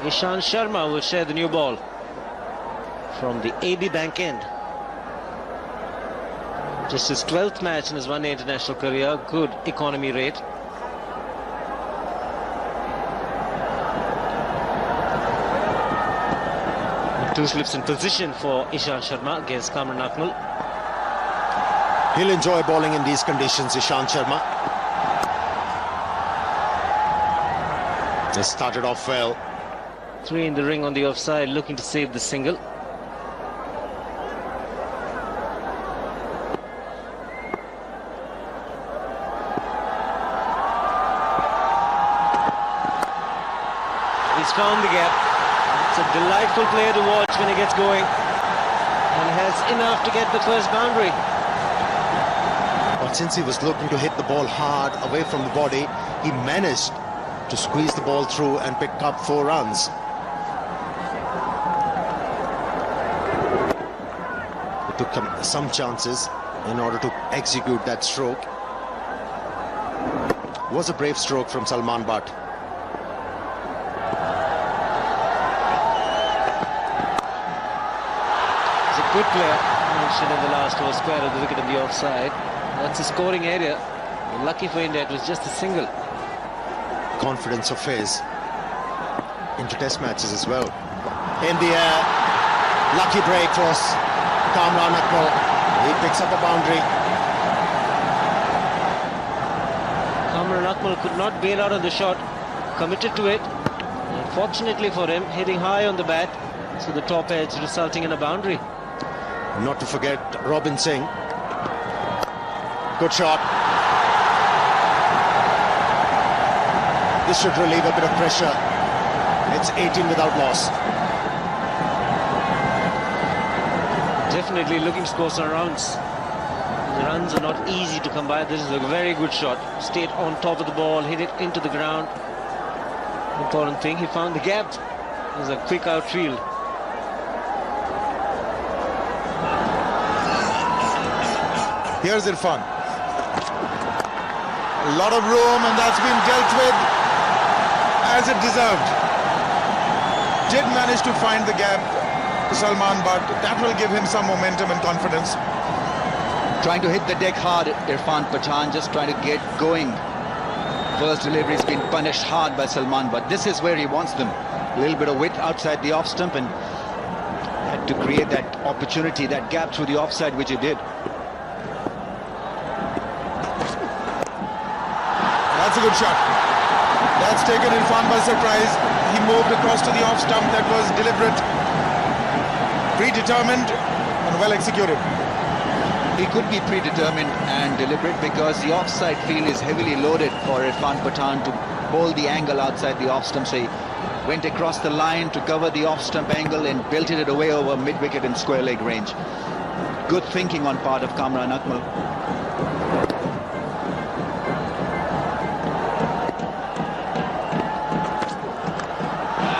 Ishant Sharma will share the new ball from the AB Bank end. Just his 12th match in his one-day international career. Good economy rate. Two slips in position for Ishant Sharma against Kamran Akmal. He'll enjoy bowling in these conditions, Ishant Sharma. They started off well. 3 in the ring on the offside, looking to save the single. He's found the gap. It's a delightful player to watch when he gets going, and has enough to get the first boundary. But since he was looking to hit the ball hard away from the body, he managed to squeeze the ball through and pick up 4 runs. It took him some chances in order to execute that stroke. It was a brave stroke from Salman Butt. Good player, mentioned in the last over, square of the wicket on the offside. That's a scoring area. Lucky for India, it was just a single. Confidence of his into test matches as well. In the air, lucky break for Kamran Akmal. He picks up a boundary. Kamran Akmal could not bail out on the shot, committed to it. Fortunately for him, hitting high on the bat, so the top edge resulting in a boundary. Not to forget Robin Singh. Good shot. This should relieve a bit of pressure. It's 18 without loss. Definitely looking to score some runs. The runs are not easy to come by. This is a very good shot. Stayed on top of the ball, hit it into the ground. Important thing, he found the gap. It was a quick outfield. Here's Irfan. A lot of room, and that's been dealt with as it deserved. Did manage to find the gap to Salman, but that will give him some momentum and confidence. Trying to hit the deck hard, Irfan Pathan, just trying to get going. First delivery has been punished hard by Salman, but this is where he wants them. A little bit of width outside the off stump, and had to create that opportunity, that gap through the offside, which he did. That's a good shot. That's taken Irfan by surprise. He moved across to the off stump. That was deliberate, predetermined, and well executed. He could be predetermined and deliberate because the offside field is heavily loaded for Irfan Pathan to bowl the angle outside the off stump. So he went across the line to cover the off stump angle and belted it away over mid-wicket and square leg range. Good thinking on part of Kamran Akmal.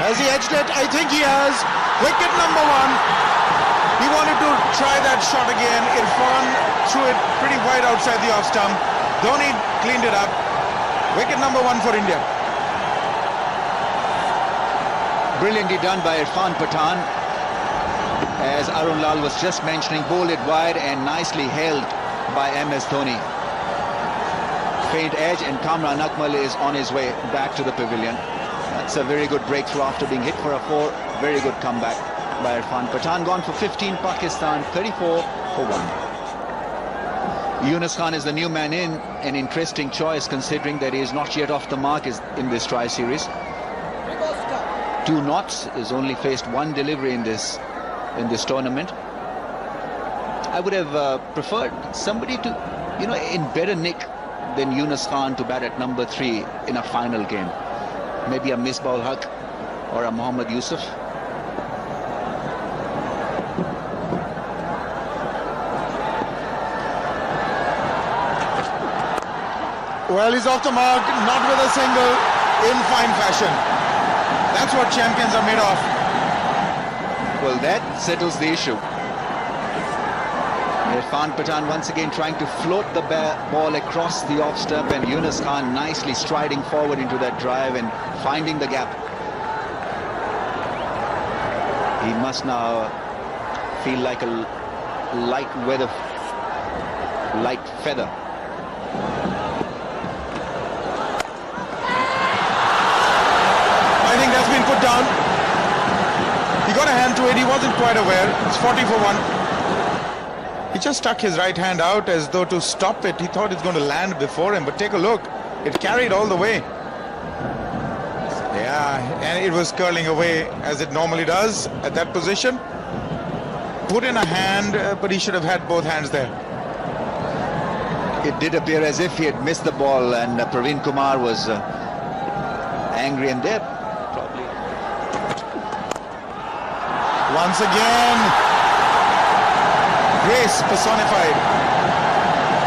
Has he edged it? I think he has. Wicket number 1. He wanted to try that shot again. Irfan threw it pretty wide outside the off stump. Dhoni cleaned it up. Wicket number 1 for India. Brilliantly done by Irfan Pathan. As Arun Lal was just mentioning, bowled it wide and nicely held by MS Dhoni. Faint edge, and Kamran Akmal is on his way back to the pavilion. That's a very good breakthrough after being hit for a 4. Very good comeback by Irfan Pathan. Gone for 15, Pakistan 34 for 1. Yunus Khan is the new man in. An interesting choice considering that he is not yet off the mark in this tri-series. 2 knots, has only faced 1 delivery in this tournament. I would have preferred somebody to, in better nick than Yunus Khan to bat at number 3 in a final game. Maybe a Misbah ul Haq or a Mohammad Yusuf. Well, he's off the mark, not with a single, in fine fashion. That's what champions are made of. Well, that settles the issue. Irfan Pathan once again trying to float the ball across the off stump, and Yunus Khan nicely striding forward into that drive and finding the gap. He must now feel like a light feather. I think that's been put down. He got a hand to it. He wasn't quite aware. It's 40 for 1. He just stuck his right hand out as though to stop it. He thought it's going to land before him, but take a look. It carried all the way. Yeah, and it was curling away as it normally does at that position. Put in a hand, but he should have had both hands there. It did appear as if he had missed the ball, and Praveen Kumar was angry, and there probably. Once again, grace personified.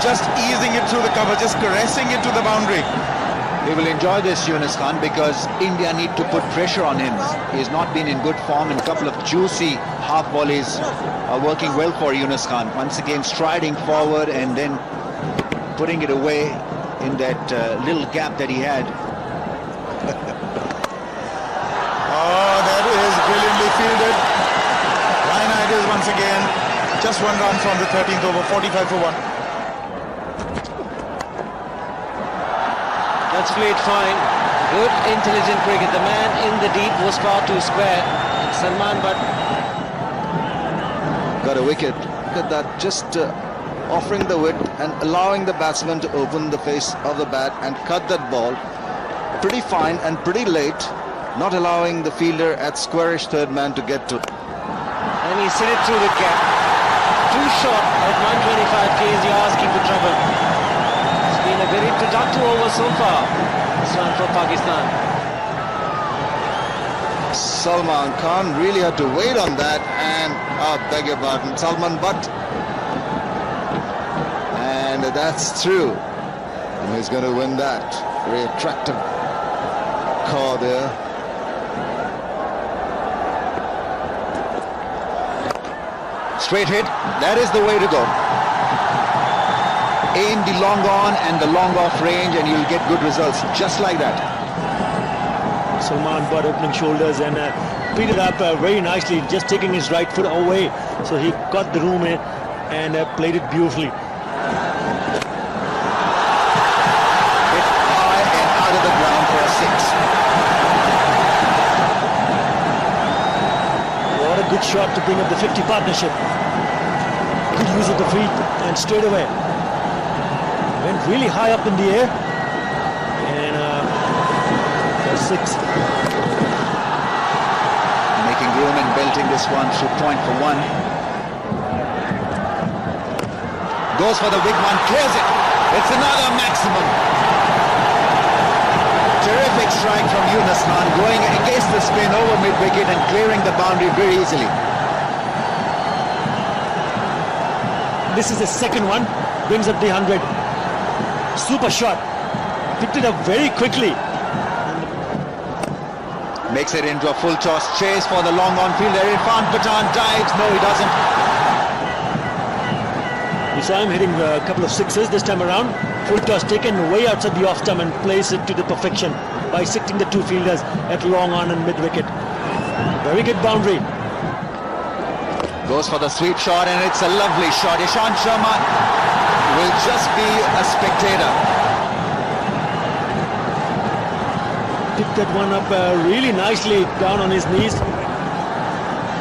Just easing it through the cover, just caressing it to the boundary. He will enjoy this, Yunus Khan, because India need to put pressure on him. He has not been in good form, and a couple of juicy half volleys are working well for Yunus Khan. Once again striding forward and then putting it away in that little gap that he had. Oh, that is brilliantly fielded. Ryan Idles once again. Just one run from the 13th over, 45 for 1. That's played fine. Good, intelligent cricket. The man in the deep was far too square. Salman Butt got a wicket. Look at that, just offering the width and allowing the batsman to open the face of the bat and cut that ball. Pretty fine and pretty late, not allowing the fielder at squarish third man to get to. And he sent it through the gap. Too short at 125 k's. You're asking for trouble. It's been a very productive over so far. This one for Pakistan. Salman Khan really had to wait on that, and beg your pardon, Salman Butt. And that's true. And he's going to win that. Very attractive call there. Straight hit, that is the way to go. Aim the long on and the long off range, and you'll get good results, just like that. Salman Butt opening shoulders and picked it up very nicely, just taking his right foot away. So he got the room in and played it beautifully. Hit high and out of the ground for a 6. What a good shot to bring up the 50 partnership. Good use of the feet and straight away. Went really high up in the air. And for 6. Making room and belting this one through point for 1. Goes for the big one, clears it. It's another maximum. Terrific strike from Yunus Khan, going against the spin over mid-wicket and clearing the boundary very easily. This is the second one. Brings up the 100. Super shot. Picked it up very quickly. Makes it into a full toss chase for the long on fielder. Irfan Pathan dives. No, he doesn't. We saw him hitting a couple of sixes this time around. Full toss taken way outside the off stump and plays it to the perfection, bisecting the two fielders at long on and mid wicket. Very good boundary. Goes for the sweep shot, and it's a lovely shot. Ishant Sharma will just be a spectator. Picked that one up really nicely down on his knees.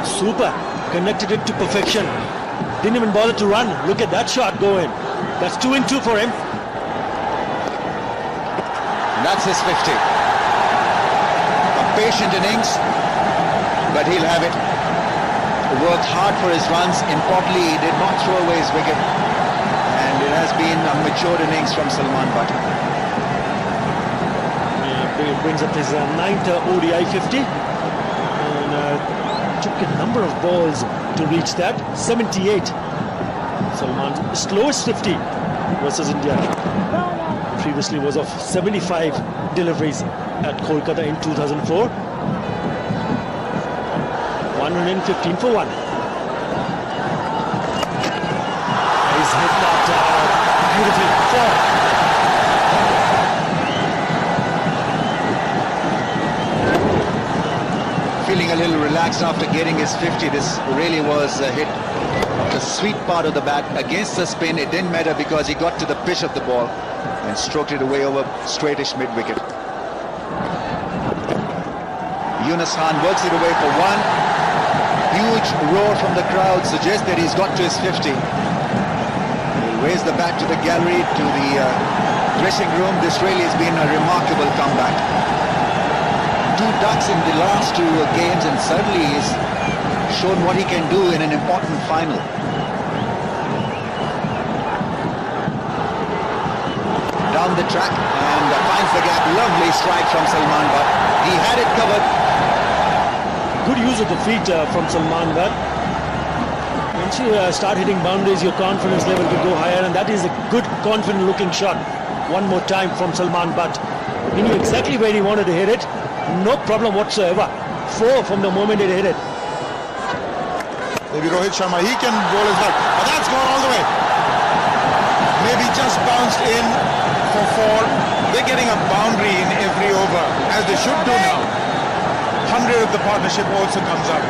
Super. Connected it to perfection. Didn't even bother to run. Look at that shot go in. That's 2 in 2 for him. That's his 50. A patient innings, but he'll have it. Worked hard for his runs. Importantly, he did not throw away his wicket. And it has been a mature innings from Salman Butt. It brings up his 9th ODI 50. And took a number of balls to reach that. 78. Salman's slowest 50 versus India. Previously was of 75 deliveries at Kolkata in 2004. 115 for 1. He's hit that beautifully. 4. Feeling a little relaxed. relaxed after getting his 50. This really was a hit of the sweet part of the bat against the spin. It didn't matter because he got to the pitch of the ball and stroked it away over straightish mid-wicket. Yunus Khan works it away for one. Huge roar from the crowd suggests that he's got to his 50. He'll raise the bat to the gallery, to the dressing room. This really has been a remarkable comeback. 2 ducks in the last 2 games, and certainly he's shown what he can do in an important final. Down the track and finds the gap. Lovely strike from Salman Butt. He had it covered. Good use of the feet from Salman Butt. Once you start hitting boundaries, your confidence level will go higher, and that is a good, confident-looking shot. One more time from Salman Butt. He knew exactly where he wanted to hit it. No problem whatsoever. 4 from the moment he hit it. Maybe Rohit Sharma, he can roll his back. But that's gone all the way. Maybe just bounced in for 4. They're getting a boundary in every over, as they should do now. 100 of the partnership also comes up.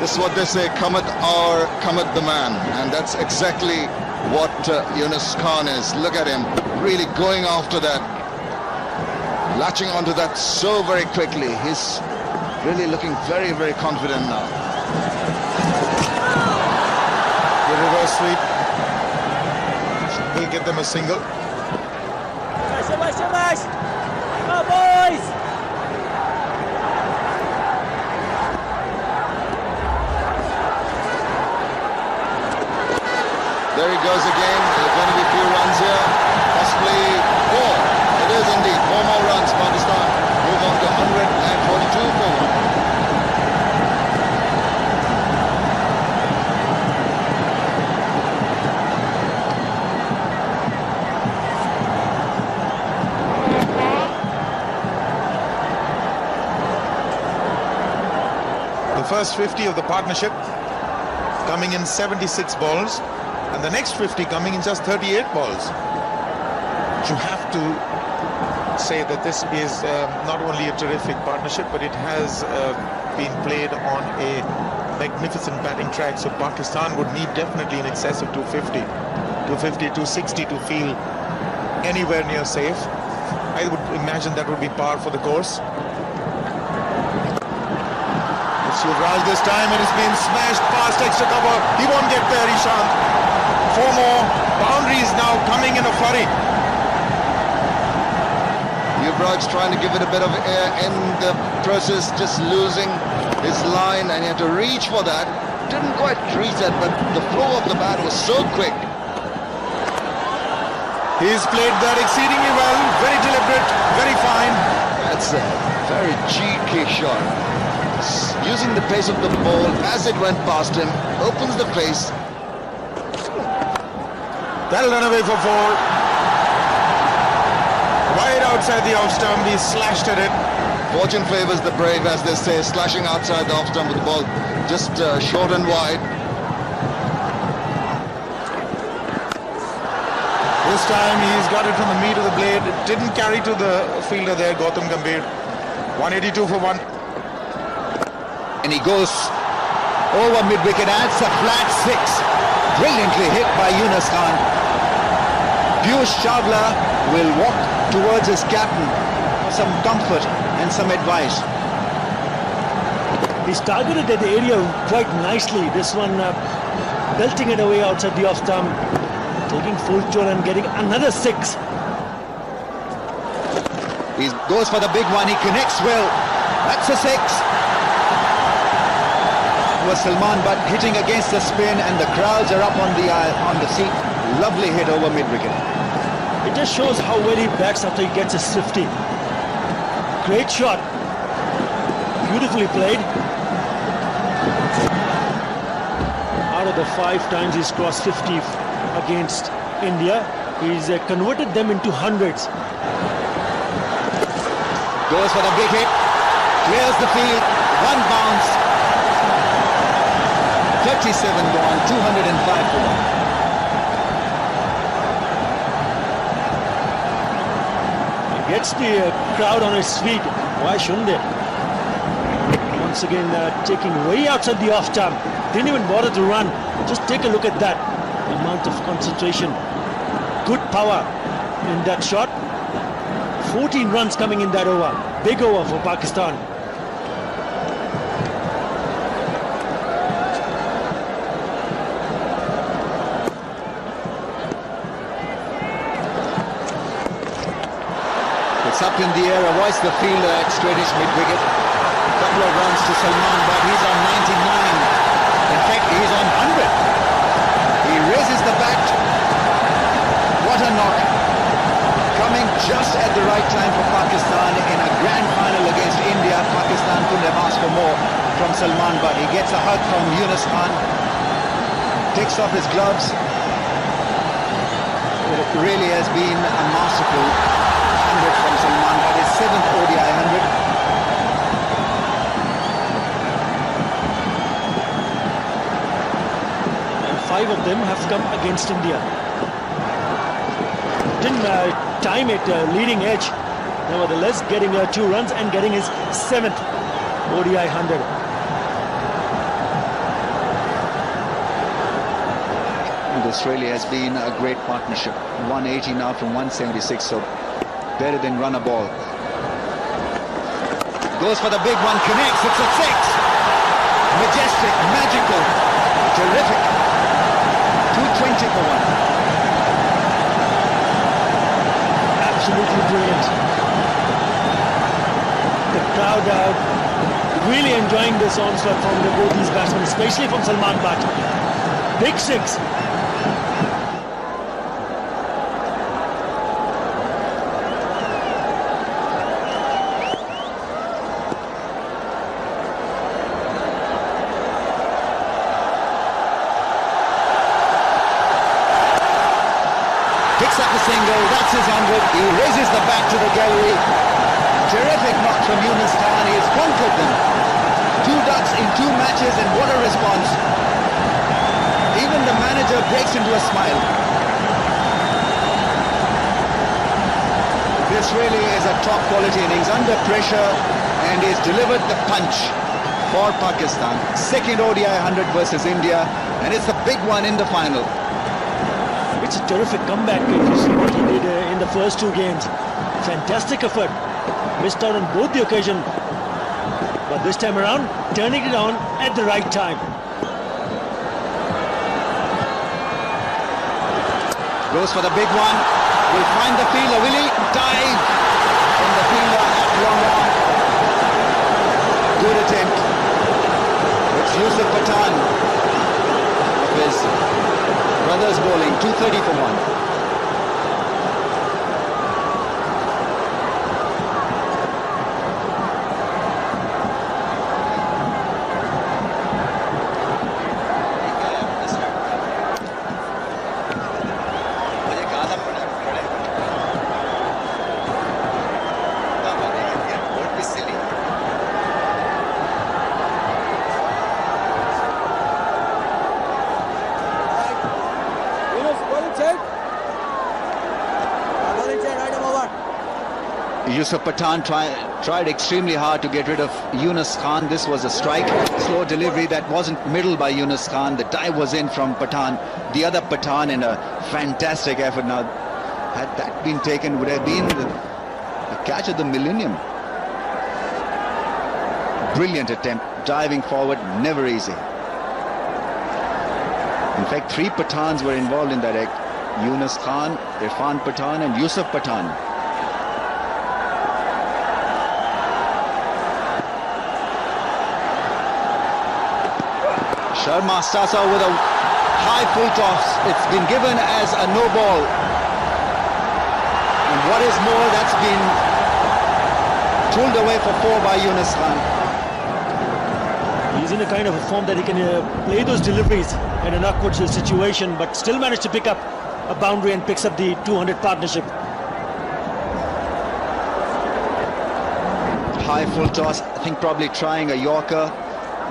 This is what they say, Kamat or Kamat the man, and that's exactly what Yunus Khan is. Look at him, really going after that, latching onto that so very quickly. He's really looking very, very confident now. The reverse sweep will get them a single. Go boys! There he goes again. There's going to be a few runs here, possibly 4. It is indeed 4 more runs. Pakistan move on to 142 for 1. The first 50 of the partnership coming in 76 balls, and the next 50 coming in just 38 balls. You have to say that this is not only a terrific partnership, but it has been played on a magnificent batting track. So Pakistan would need definitely in excess of 250, 260 to feel anywhere near safe. I would imagine that would be par for the course. It's Yuvraj this time, and it's been smashed past extra cover. He won't get there, Ishant. 4 more boundaries now coming in a flurry. Yuvraj trying to give it a bit of air in the process, just losing his line, and he had to reach for that. Didn't quite reach that, but the flow of the bat was so quick. He's played that exceedingly well, very deliberate, very fine. That's a very cheeky shot. Using the pace of the ball as it went past him, opens the face. That'll run away for 4. Wide outside the off stump, he slashed at it. Fortune favors the brave, as they say, slashing outside the off stump with the ball just short and wide. This time he's got it from the meat of the blade. It didn't carry to the fielder there, Gautam Gambhir. 182 for 1. And he goes over mid-wicket, adds a flat 6. Brilliantly hit by Yunus Khan. Piyush Chawla will walk towards his captain for some comfort and some advice. He's targeted that area quite nicely. This one belting it away outside the off stump, taking full toll and getting another 6. He goes for the big one. He connects well. That's a 6. Was Salman Butt hitting against the spin, and the crowds are up on the seat. Lovely hit over mid-wicket. It just shows how well he bats after he gets his 50. Great shot. Beautifully played. Out of the 5 times he's crossed 50 against India, he's converted them into hundreds. Goes for the big hit. Clears the field. 1 bounce. 37 gone, 205 for 1. gets the crowd on his feet. Why shouldn't they? Once again, taking way outside the off stump. Didn't even bother to run. Just take a look at that. The amount of concentration. Good power in that shot. 14 runs coming in that over. Big over for Pakistan. It's up in the air, avoids the fielder at straightish mid-wicket. A couple of runs to Salman, but he's on 99. In fact, he's on 100. He raises the bat. What a knock. Coming just at the right time for Pakistan in a grand final against India. Pakistan couldn't have asked for more from Salman, but he gets a hug from Yunus Khan. Takes off his gloves. It really has been a masterful 100 from Salman, but his 7th ODI 100. And 5 of them have come against India. Didn't time it leading edge. Nevertheless, getting 2 runs and getting his 7th ODI 100. This really has been a great partnership. 180 now from 176, so better than run a ball. Goes for the big one, connects, it's a 6. Majestic, magical, terrific. 220 for 1. Absolutely brilliant. The crowd are really enjoying this onslaught from both these batsmen, especially from Salman Butt. Big 6. Picks up a single, that's his 100. He raises the bat to the gallery. Terrific knock from Yunus Khan. He has conquered them. 2 ducks in 2 matches, and what a response. Even the manager breaks into a smile. This really is a top quality innings, under pressure, and he's delivered the punch for Pakistan. 2nd ODI 100 versus India, and it's a big one in the final. It's a terrific comeback if you see what he did in the first 2 games. Fantastic effort. Missed out on both the occasion. But this time around, turning it on at the right time. Goes for the big one. Will find the fielder. Will he? Dive from the fielder at long on. Good attempt. It's Yusuf Pathan of his brothers bowling. 230 for 1. Yusuf Pathan tried extremely hard to get rid of Yunus Khan. This was a strike. Slow delivery that wasn't middled by Yunus Khan. The dive was in from Pathan. The other Pathan in a fantastic effort. Now, had that been taken, would have been the catch of the millennium. Brilliant attempt. Diving forward, never easy. In fact, 3 Pathans were involved in that act. Yunus Khan, Irfan Pathan and Yusuf Pathan. Sharma starts out with a high full toss. It's been given as a no ball. And what is more, that's been pulled away for 4 by Yunus Khan. He's in a kind of a form that he can play those deliveries in an awkward situation, but still managed to pick up a boundary and picks up the 200 partnership. High full toss, I think probably trying a Yorker.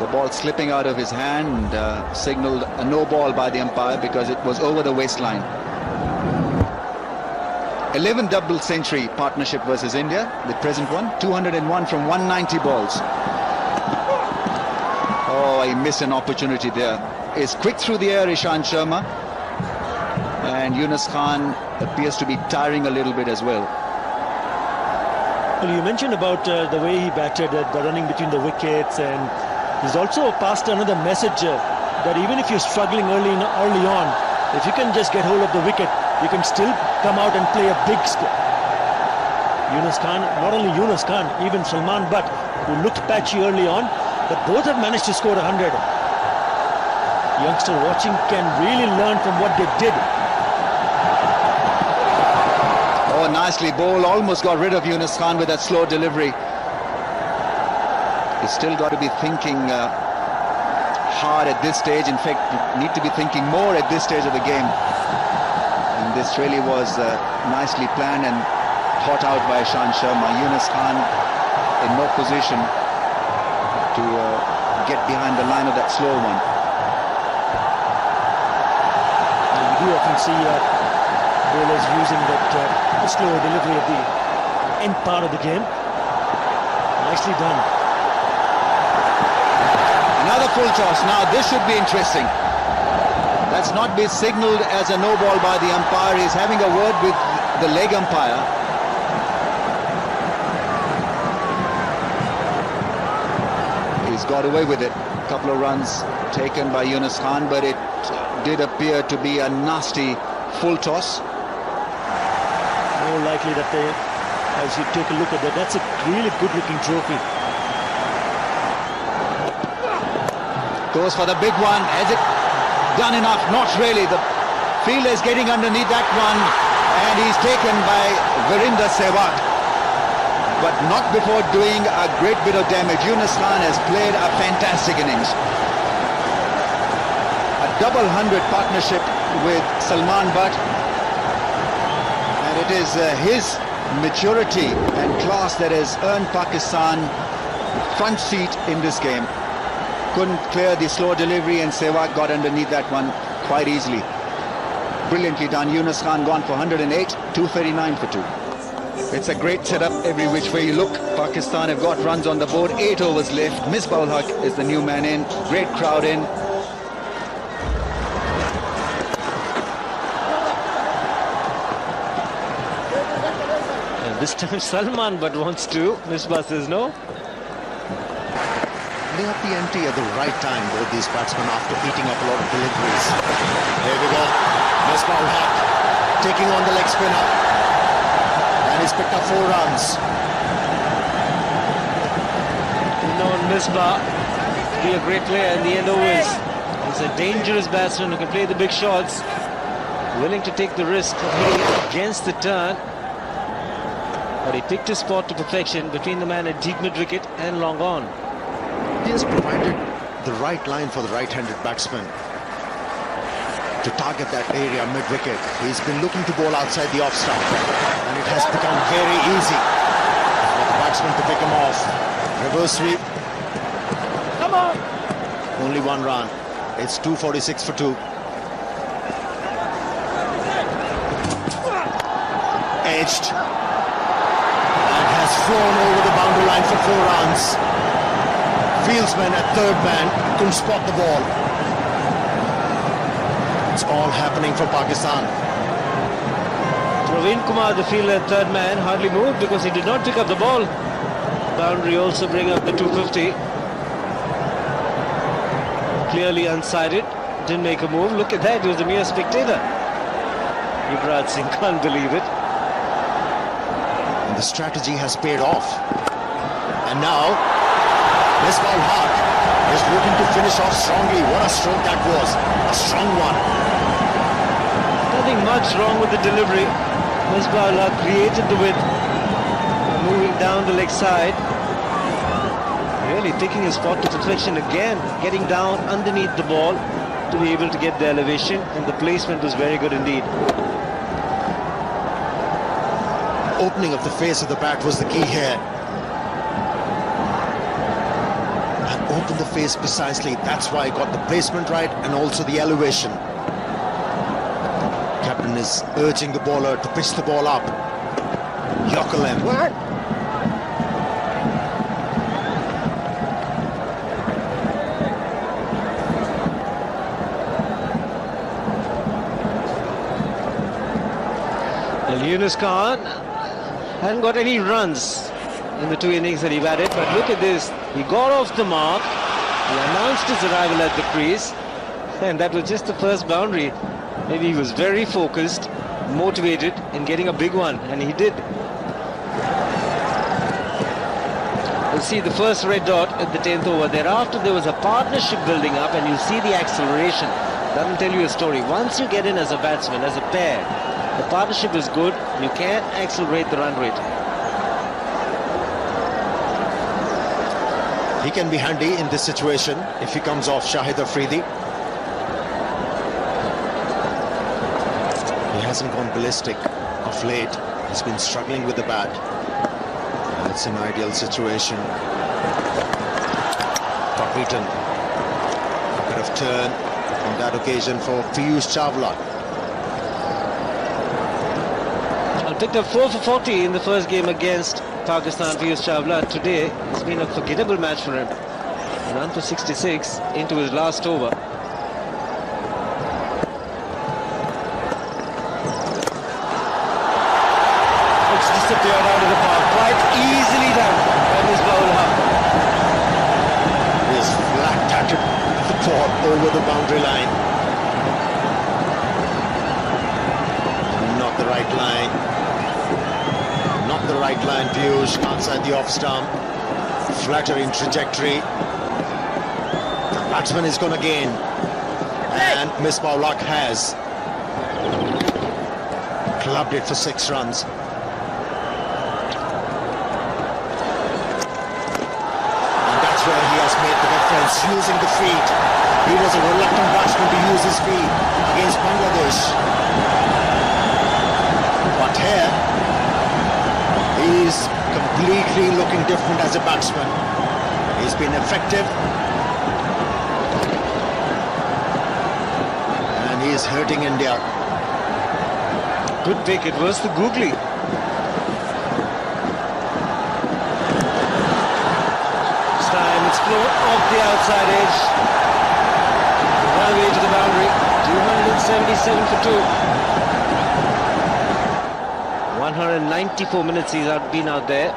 The ball slipping out of his hand, signaled a no ball by the umpire because it was over the waistline. 11 double century partnership versus India, the present one. 201 from 190 balls. Oh, he missed an opportunity there. Is quick through the air, Ishant Sharma. And Yunus Khan appears to be tiring a little bit as well. Well, you mentioned about the way he batted, the running between the wickets, and he's also passed another message that even if you're struggling early on, if you can just get hold of the wicket, you can still come out and play a big score. Yunus Khan, not only Yunus Khan, even Salman Butt, who looked patchy early on, but both have managed to score 100. Youngster watching can really learn from what they did. Oh, nicely bowled. Almost got rid of Yunus Khan with that slow delivery. He's still got to be thinking hard at this stage. In fact, need to be thinking more at this stage of the game. And this really was nicely planned and thought out by Ishant Sharma. Yunus Khan in no position to get behind the line of that slow one. You do often see bowlers using that slow delivery at the end part of the game. Nicely done. Another full toss. Now this should be interesting. That's not been signalled as a no ball by the umpire. He's having a word with the leg umpire. He's got away with it. A couple of runs taken by Yunus Khan, but it did appear to be a nasty full toss. More likely that they, as you take a look at that, that's a really good looking trophy. Goes for the big one. Has it done enough? Not really. The fielder is getting underneath that one, and he's taken by Virender Sehwag, but not before doing a great bit of damage. Yunus Khan has played a fantastic innings. A double 100 partnership with Salman Butt, and it is his maturity and class that has earned Pakistan front seat in this game. Couldn't clear the slow delivery, and Sehwag got underneath that one quite easily. Brilliantly done. Yunus Khan gone for 108, 239 for 2. It's a great setup every which way you look. Pakistan have got runs on the board, 8 overs left. Misbah ul Haq is the new man in. Great crowd in. And this time Salman Butt wants to. Misbah says no. They have the empty at the right time, both these batsmen, after eating up a lot of deliveries. Here we go. Misbah ul Haq taking on the leg spinner. And he's picked up 4 runs. You know, Misbah be a great player in the end overs. He's a dangerous batsman who can play the big shots. Willing to take the risk of hitting against the turn. But he picked his spot to perfection between the man at deep mid-wicket and long on. He has provided the right line for the right-handed batsman to target that area mid-wicket. He's been looking to bowl outside the off stump, and it has become very easy for the batsman to pick him off. Reverse sweep. Come on! Only 1 run. It's 246 for 2. Edged. And has flown over the boundary line for 4 runs. Fieldsman at third man couldn't spot the ball. It's all happening for Pakistan. Praveen Kumar, the fielder at third man, hardly moved because he did not pick up the ball. Boundary also bring up the 250. Clearly unsided. Didn't make a move. Look at that. He was a mere spectator. Yuvraj Singh can't believe it. And the strategy has paid off. And now Misbah ul Haq is looking to finish off strongly. What a stroke that was. A strong one. Nothing much wrong with the delivery. Misbah ul Haq created the width. Moving down the leg side. Really taking his spot to perfection again. Getting down underneath the ball to be able to get the elevation. And the placement was very good indeed. Opening of the face of the bat was the key here. Open the face precisely. That's why he got the placement right and also the elevation. captain is urging the bowler to pitch the ball up. Yokelem. Well, Yunus Khan hadn't got any runs in the 2 innings that he batted, but look at this. He got off the mark. He announced his arrival at the crease, and that was just the first boundary. Maybe he was very focused, motivated in getting a big one, and he did. You'll see the first red dot at the 10th over. Thereafter, there was a partnership building up, and you see the acceleration. That'll tell you a story. Once you get in as a batsman, as a pair, the partnership is good. You can accelerate the run rate. He can be handy in this situation if he comes off Shahid Afridi. He hasn't gone ballistic of late. He's been struggling with the bat. It's an ideal situation. Got beaten. A bit of turn on that occasion for Piyush Chawla. Picked up 4 for 40 in the first game against Pakistan. Piyush Chawla. Today it's been a forgettable match for him. Run for 66 into his last over. It's disappeared out of the park. Quite easily done by Misbah-ul Haq. He has flat tatted the ball over the boundary line. Not the right line. Not the right line, Piyush, outside the off stump. Flattering trajectory. The batsman is going to gain. And Misbah-ul Haq has clubbed it for 6 runs. And that's where he has made the difference, using the feet. He was a reluctant batsman to use his feet against Bangladesh. But here, he's completely looking different as a batsman. He's been effective. And he's hurting India. Good pick. It was the googly. This time it's flown off the outside edge. One way to the boundary. 277 for 2. 194 minutes he's been out there.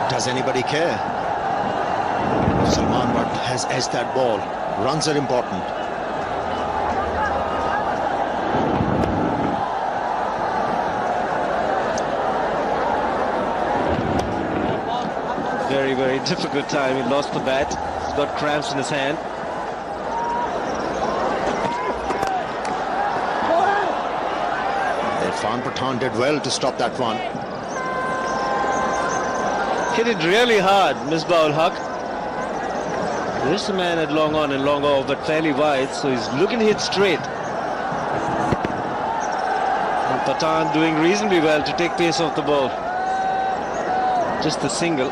Does anybody care? Salman Butt has edged that ball. Runs are important. Very, very difficult time. He lost the bat. He's got cramps in his hand. Irfan Pathan did well to stop that one. Hit it really hard, Misbah-ul Haq. This man had long on and long off, but fairly wide, so he's looking to hit straight. And Pathan doing reasonably well to take pace off the ball. Just the single.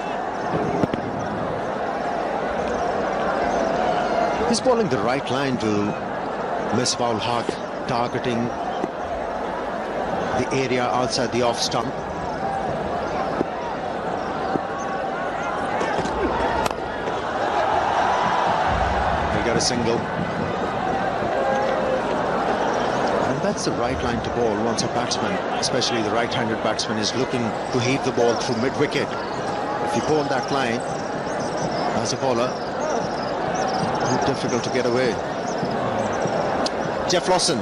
He's bowling the right line to Misbah-ul Haq, targeting the area outside the off stump. He got a single. And that's the right line to bowl once a batsman, especially the right-handed batsman, is looking to heave the ball through mid-wicket. If you bowl that line as a bowler, it's difficult to get away. Jeff Lawson.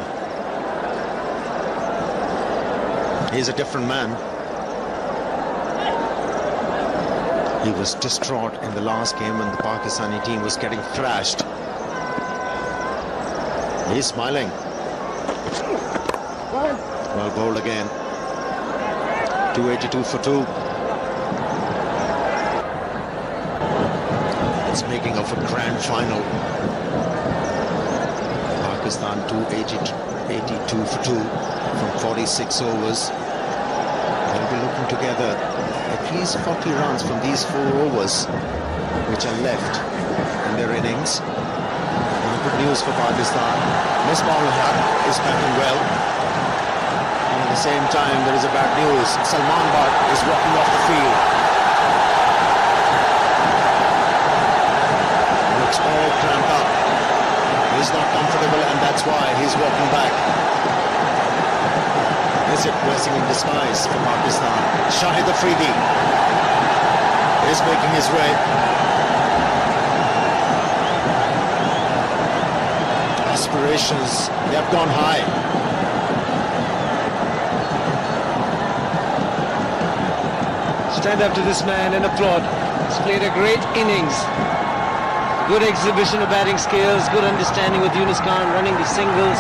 He's a different man. He was distraught in the last game when the Pakistani team was getting thrashed. He's smiling. Well bowled again. 282 for 2. It's making of a grand final. Pakistan 282 for 2 from 46 overs. They'll be looking together at least 40 runs from these 4 overs. which are left in their innings. And good news for Pakistan. Misbah-ul Haq is batting well. And at the same time, there is a bad news. Salman Butt is walking off the field. Looks all cramped up. He's not comfortable, and that's why he's walking back. Is it blessing in disguise for Pakistan? Shahid Afridi is making his way. Aspirations, they have gone high. Stand up to this man and applaud. He's played a great innings. Good exhibition of batting skills, good understanding with Yunus Khan running the singles.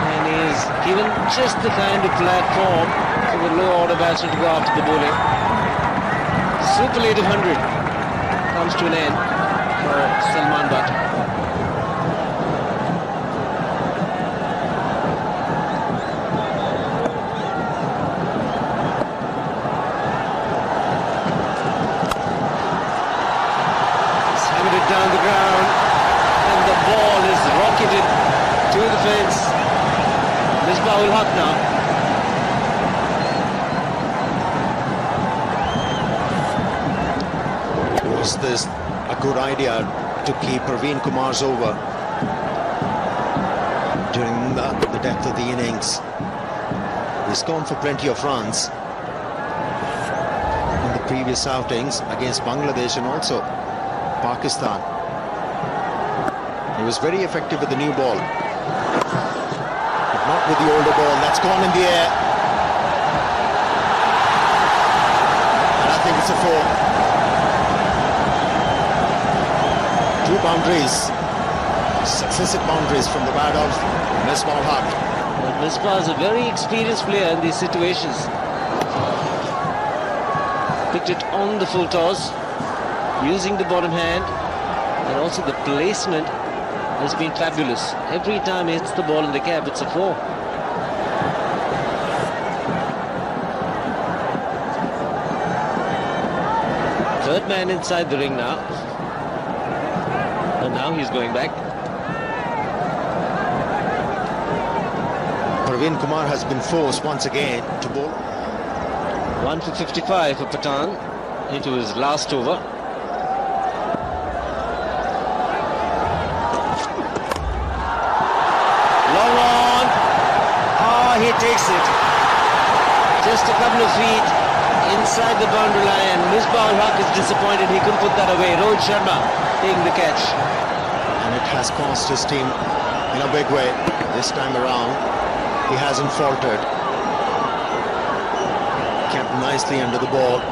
And he's given just the kind of platform for the low order batsman to go after the bowling. Superlative 100 comes to an end for Salman Butt. Down the ground, and the ball is rocketed to the fence. Misbah-ul Haq now. Was this a good idea to keep Praveen Kumar's over during the depth of the innings? He's gone for plenty of runs in the previous outings against Bangladesh and also Pakistan. He was very effective with the new ball, but not with the older ball. That's gone in the air, and I think it's a 4. 2 boundaries, successive boundaries from the bat of Misbah-ul Haq. But Misbah is a very experienced player in these situations. Picked it on the full toss, using the bottom hand, and also the placement has been fabulous. Every time he hits the ball in the gap, it's a 4. Third man inside the ring now, and now he's going back. Praveen Kumar has been forced once again to bowl. 1 for 55 for Pathan into his last over. Long on. Oh, he takes it. Just a couple of feet inside the boundary line. Misbah-ul Haq is disappointed he couldn't put that away. Rohit Sharma taking the catch. And it has cost his team in a big way this time around. He hasn't faltered. Kept nicely under the ball.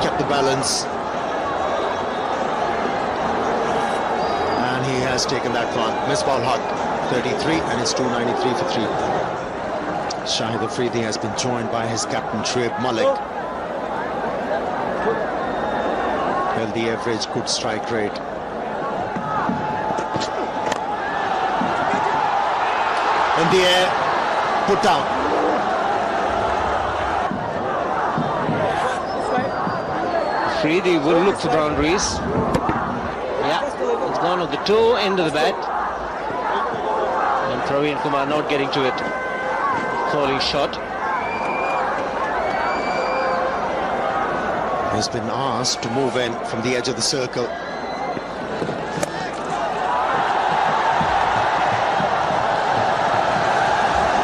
Kept the balance. And he has taken that one. Misbah-ul Haq, 33, and it's 293 for 3. Shahid Afridi has been joined by his captain Shoaib Malik. Well, the average good strike rate. In the air, put down. Afridi will look for boundaries. Yeah, it's gone on the toe end of the bat. And Praveen Kumar not getting to it. Falling shot. He's been asked to move in from the edge of the circle.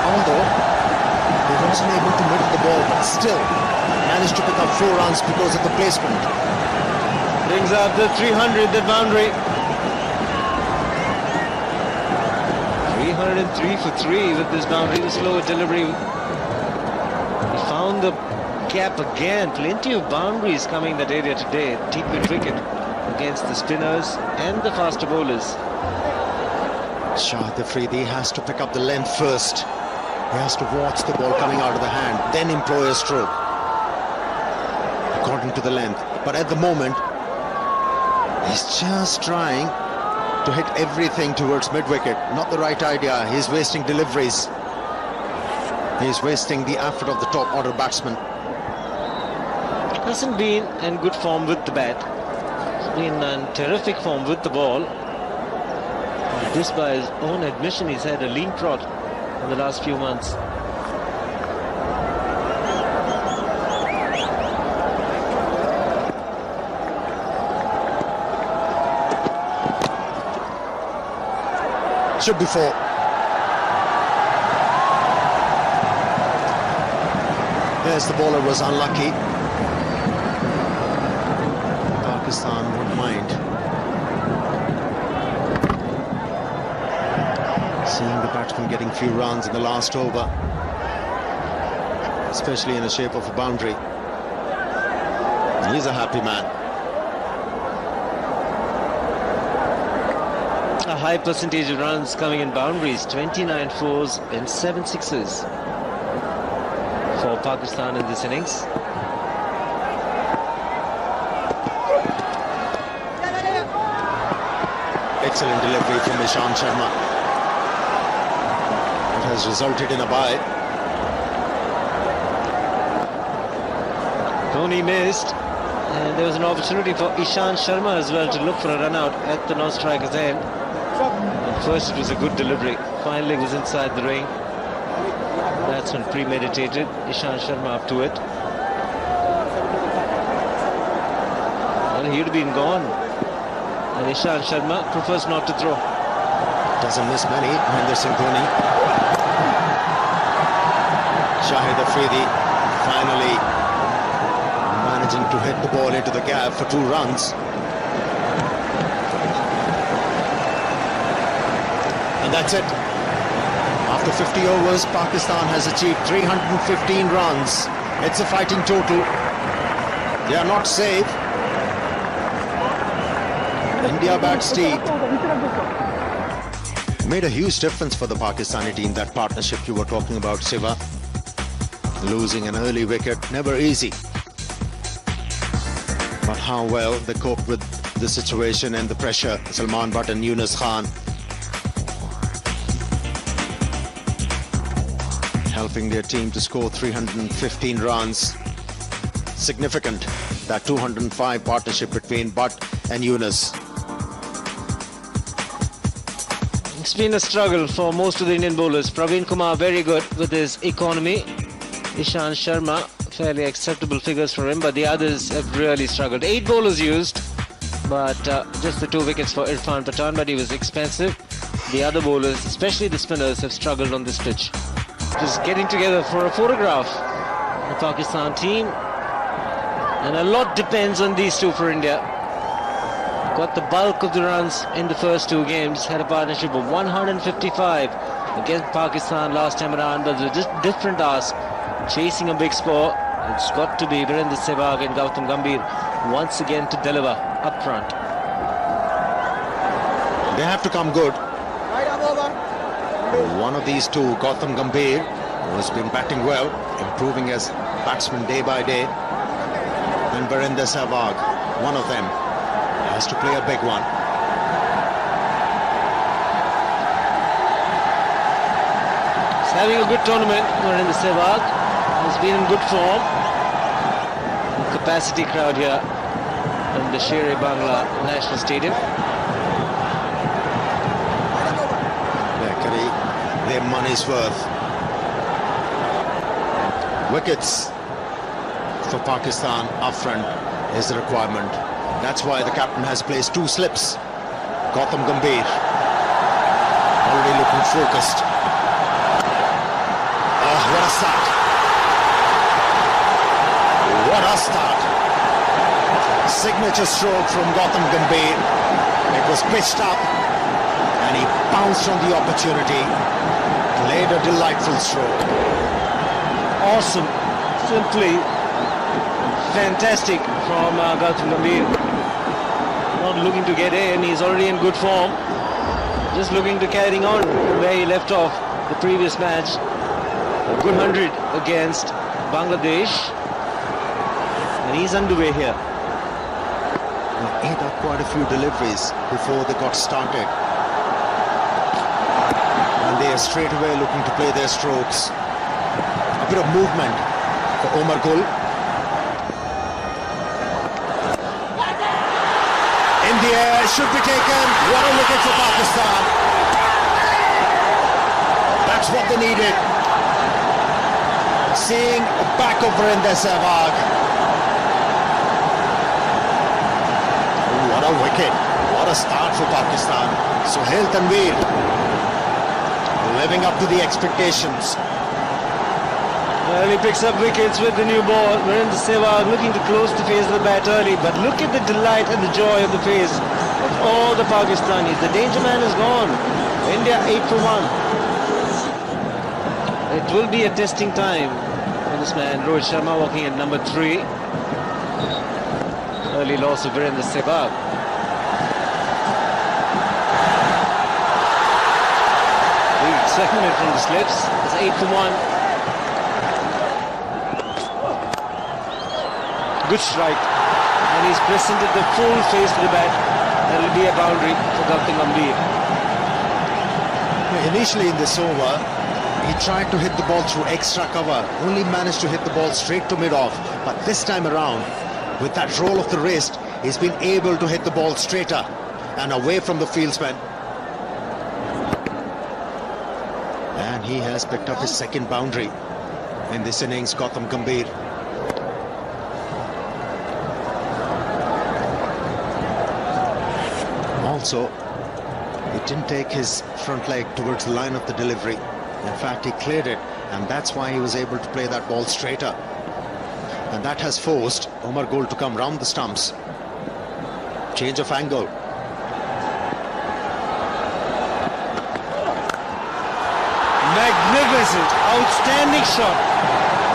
Although he wasn't able to move the ball, but still managed to pick up 4 runs because of the placement. Brings out the 300, the boundary. 303 for 3 with this boundary, the slower delivery. He found the gap again. Plenty of boundaries coming that area today. T20 cricket against the spinners and the faster bowlers. Shahid Afridi has to pick up the length first. He has to watch the ball coming out of the hand, then employ a stroke according to the length. But at the moment, he's just trying to hit everything towards mid-wicket. Not the right idea. He's wasting deliveries. He's wasting the effort of the top order batsman. Hasn't been in good form with the bat. He's been in terrific form with the ball. This, by his own admission, he's had a lean trot in the last few months. Should be 4. There's the bowler, was unlucky. Pakistan won't mind seeing the batsman getting few runs in the last over, especially in the shape of a boundary. He's a happy man. A high percentage of runs coming in boundaries, 29 fours and 7 sixes for Pakistan in this innings. Excellent delivery from Ishant Sharma. It has resulted in a bye. Dhoni missed, and there was an opportunity for Ishant Sharma as well to look for a run out at the non-striker's end. And first it was a good delivery, finally it was inside the ring. Batsman premeditated, Ishant Sharma up to it. Well, he'd have been gone, and Ishant Sharma prefers not to throw. Doesn't miss many, Mahendra Singh Dhoni. Shahid Afridi finally managing to hit the ball into the gap for 2 runs. And that's it. After 50 overs, Pakistan has achieved 315 runs. It's a fighting total. They are not safe. India bats deep. Made a huge difference for the Pakistani team, that partnership you were talking about, Siva. Losing an early wicket, never easy. But how well they coped with the situation and the pressure. Salman Butt and Yunus Khan helping their team to score 315 runs. Significant, that 205 partnership between Butt and Yunus. It's been a struggle for most of the Indian bowlers. Praveen Kumar very good with his economy. Ishant Sharma, fairly acceptable figures for him, but the others have really struggled. 8 bowlers used, but just the 2 wickets for Irfan Pathan, but he was expensive. The other bowlers, especially the spinners, have struggled on this pitch. Just getting together for a photograph, the Pakistan team, and a lot depends on these two for India. Got the bulk of the runs in the first 2 games, had a partnership of 155 against Pakistan last time around, but it was just different ask. Chasing a big score, it's got to be Virendra Sehwag and Gautam Gambhir once again to deliver up front. They have to come good. One of these two, Gautam Gambhir, who has been batting well, improving as batsman day by day, and Virendra Sehwag, one of them, has to play a big one. He's having a good tournament, Virendra Sehwag. He's been in good form. Capacity crowd here in the Sher-e-Bangla National Stadium. Their money's worth. Wickets for Pakistan up front is the requirement. That's why the captain has placed 2 slips. Gautam Gambhir already looking focused. Oh, what a start! What a start! Signature stroke from Gautam Gambhir. It was pitched up and he pounced on the opportunity. Played a delightful stroke. Awesome, simply fantastic from Gautam Gambhir. Not looking to get in, he's already in good form. Just looking to carry on where he left off the previous match. A good 100 against Bangladesh. And he's underway here. They ate up quite a few deliveries before they got started. And they are straight away looking to play their strokes. A bit of movement for Omar Gul. the air, should be taken. What a wicket for Pakistan. That's what they needed. Seeing the back of Virender Sehwag. What a wicket. What a start for Pakistan. Sohail Tanveer living up to the expectations. Well, he picks up wickets with the new ball. Virender Sehwag looking to close the face of the bat early, but look at the delight and the joy on the face of all the Pakistanis. The danger man is gone. India 8 for 1. It will be a testing time for this man, Rohit Sharma, walking at number 3. Early loss of Virender Sehwag. Big segment from the slips. It's 8 for 1. Good strike, and he's presented the full face to the bat. That will be a boundary for Gautam Gambhir. Initially in this over, he tried to hit the ball through extra cover, only managed to hit the ball straight to mid-off. But this time around, with that roll of the wrist, he's been able to hit the ball straighter and away from the fieldsman. And he has picked up his second boundary in this innings, Gautam Gambhir. Also, he didn't take his front leg towards the line of the delivery. In fact, he cleared it, and that's why he was able to play that ball straighter. And that has forced Umar Gul to come round the stumps. Change of angle. Magnificent, outstanding shot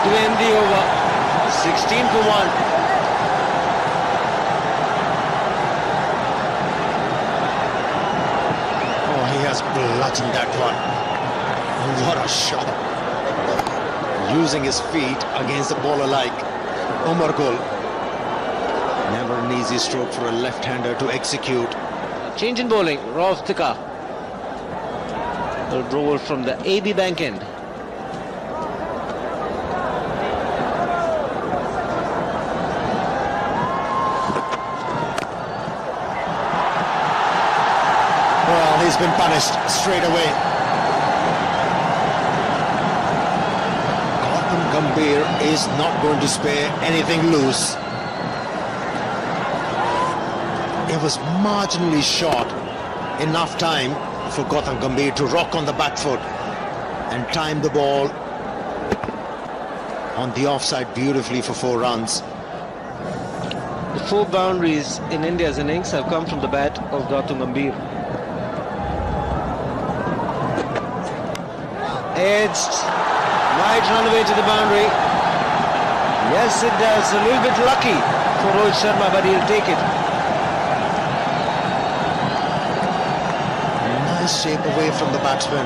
to end the over. 16 for 1. Bludgeoned that one. What a shot. Using his feet against the bowler like Umar Gul. Never an easy stroke for a left-hander to execute. Change in bowling, Rauf Tika. A roll from the AB Bank end. He's been punished straight away. Gautam Gambhir is not going to spare anything loose. It was marginally short. Enough time for Gautam Gambhir to rock on the back foot and time the ball on the offside beautifully for 4 runs. The 4 boundaries in India's innings have come from the bat of Gautam Gambhir. Edged, might run away to the boundary. Yes, it does. A little bit lucky for Rohit Sharma, but he'll take it. Nice shape away from the batsman.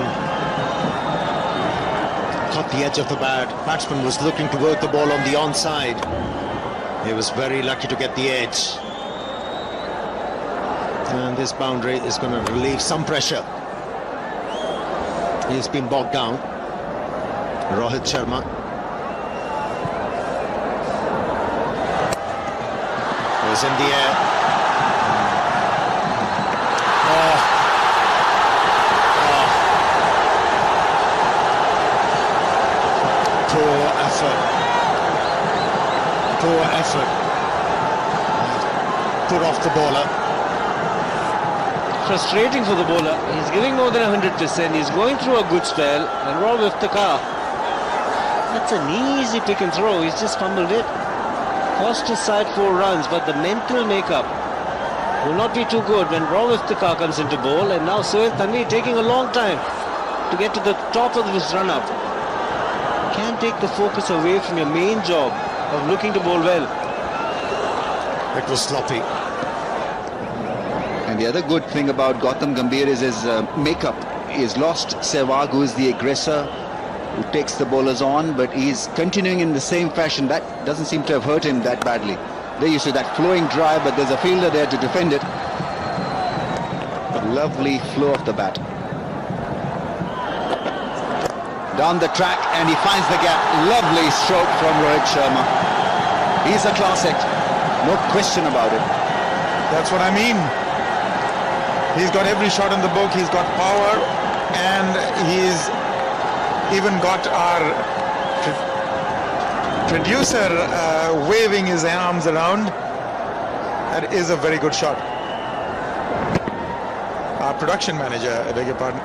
Caught the edge of the bat. Batsman was looking to work the ball on the onside. He was very lucky to get the edge. And this boundary is going to relieve some pressure. He's been bogged down. Rohit Sharma. Was in the air. Poor effort. Poor effort. Put off the bowler. Frustrating for the bowler. He's giving more than 100%. He's going through a good spell. And Rauf Tika, that's an easy pick and throw. He's just fumbled it. Cost his side 4 runs, but the mental makeup will not be too good when Rauf Tika comes into bowl. And now Sohail Tanveer taking a long time to get to the top of this run-up. Can't take the focus away from your main job of looking to bowl well. It was sloppy. And the other good thing about Gautam Gambhir is his makeup. He's lost Sehwag, who is the aggressor, who takes the bowlers on, but he's continuing in the same fashion. That doesn't seem to have hurt him that badly. There you see that flowing drive, but there's a fielder there to defend it. Lovely flow of the bat. Down the track, and he finds the gap. Lovely stroke from Rohit Sharma. He's a class act, no question about it. That's what I mean. He's got every shot in the book. He's got power, and he's even got our producer waving his arms around. That is a very good shot. Our production manager, I beg your pardon.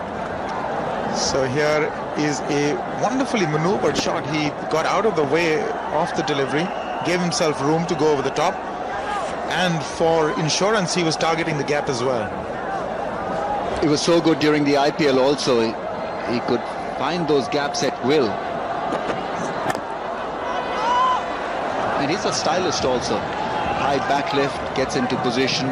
So here is a wonderfully maneuvered shot. He got out of the way of the delivery, gave himself room to go over the top, and for insurance he was targeting the gap as well. He was so good during the IPL also. He could find those gaps at will. And he's a stylist also. High back lift, gets into position.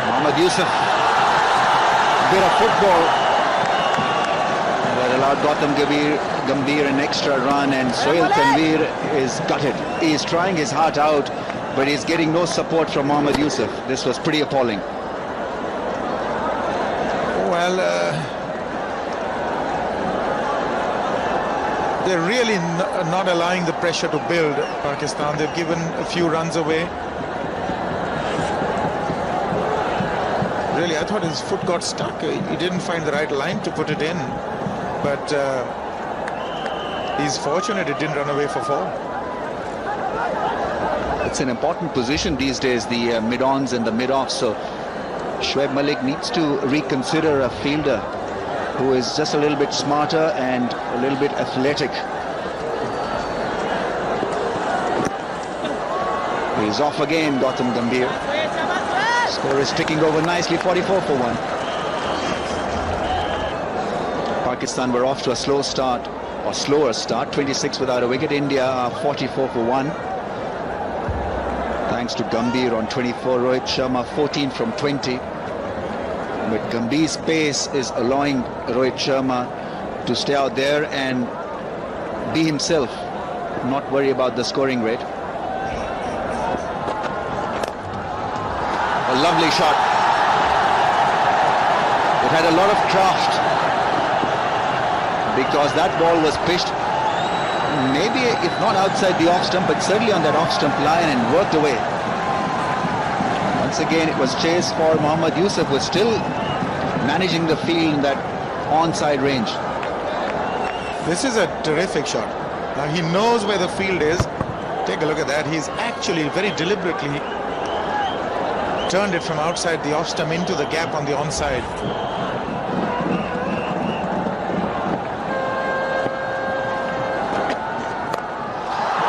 Mohammad Yusuf, bit of football that allowed Gautam Gambhir an extra run, and Sohail Tanvir is gutted. He is trying his heart out, but he's getting no support from Mohammad Yusuf. This was pretty appalling. Well, they're really not allowing the pressure to build, Pakistan. They've given a few runs away. Really, I thought his foot got stuck. He didn't find the right line to put it in. But he's fortunate it didn't run away for 4. It's an important position these days, the mid-ons and the mid-offs. So Shoaib Malik needs to reconsider a fielder who is just a little bit smarter and a little bit athletic. He's off again, Gautam Gambhir. Score is ticking over nicely, 44 for 1. Pakistan were off to a slow start, or slower start, 26 without a wicket. India are 44 for 1. Thanks to Gambhir on 24, Rohit Sharma 14 from 20. But Gambhir's pace is allowing Rohit Sharma to stay out there and be himself, not worry about the scoring rate. A lovely shot. It had a lot of craft because that ball was pitched maybe, if not outside the off stump, but certainly on that off stump line and worked away. Once again, it was chased for Mohammad Yusuf, who was still managing the field in that onside range. This is a terrific shot. Now he knows where the field is. Take a look at that. He's actually very deliberately turned it from outside the off stump into the gap on the onside.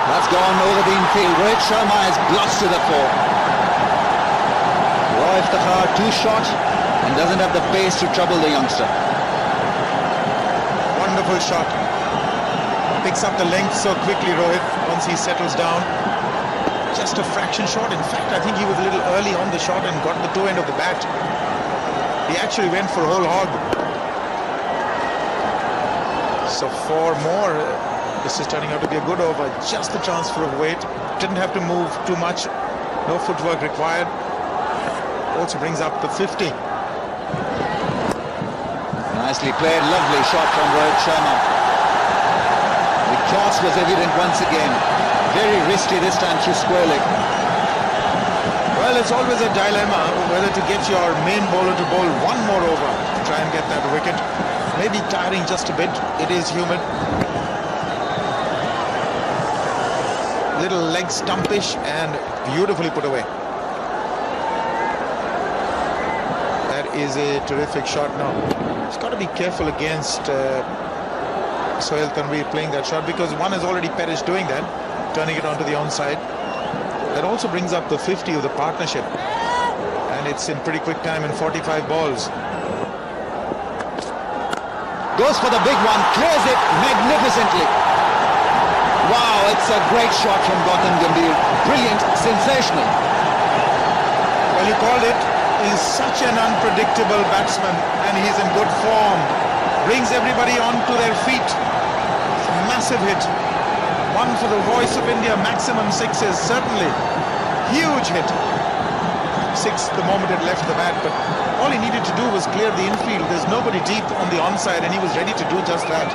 That's gone over the infield. Rohit Sharma has blasted the fore. Roy Iftikhar too short and doesn't have the pace to trouble the youngster. Wonderful shot. Picks up the length so quickly, Rohit, once he settles down. Just a fraction short. In fact, I think he was a little early on the shot and got the toe end of the bat. He actually went for a whole hog. So 4 more. This is turning out to be a good over. Just the transfer of weight. Didn't have to move too much. No footwork required. Also brings up the 50. Nicely played. Lovely shot from Rohit Sharma. The class was evident once again. Very risky this time through square leg. Well, it's always a dilemma whether to get your main bowler to bowl one more over to try and get that wicket. Maybe tiring just a bit. It is humid. Little leg stumpish and beautifully put away. That is a terrific shot now. He's got to be careful against Sohail Tanvir playing that shot, because one is already Perish doing that, turning it onto the onside. That also brings up the 50 of the partnership, and it's in pretty quick time in 45 balls. Goes for the big one, clears it magnificently. Wow, it's a great shot from Gautam Gambhir. Brilliant, sensational. Well, you called it. He's such an unpredictable batsman, and he's in good form. Brings everybody onto their feet. It's a massive hit. One for the voice of India, maximum 6s, certainly. Huge hit. 6 the moment it left the bat, but all he needed to do was clear the infield. There's nobody deep on the onside, and he was ready to do just that.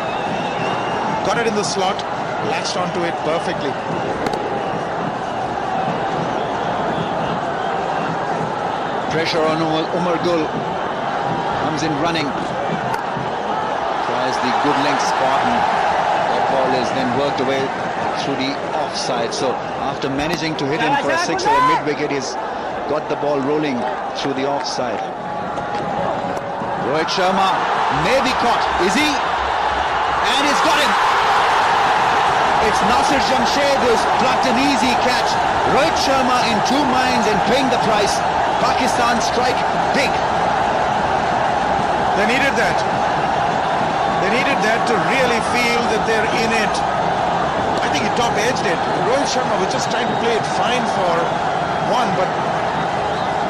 Got it in the slot, latched onto it perfectly. Pressure on Umar Gul. Comes in running. Tries the good length spot, and that ball is then worked away through the offside. So after managing to hit him for a six or a mid-wicket, he's got the ball rolling through the offside. Rohit Sharma may be caught. Is he? And he's got him. It's Nasir Jamshed who's plucked an easy catch. Rohit Sharma in two minds and paying the price. Pakistan strike big. They needed that. They needed that to really feel that they're in it. I think he top-edged it. Rohit Sharma was just trying to play it fine for one, but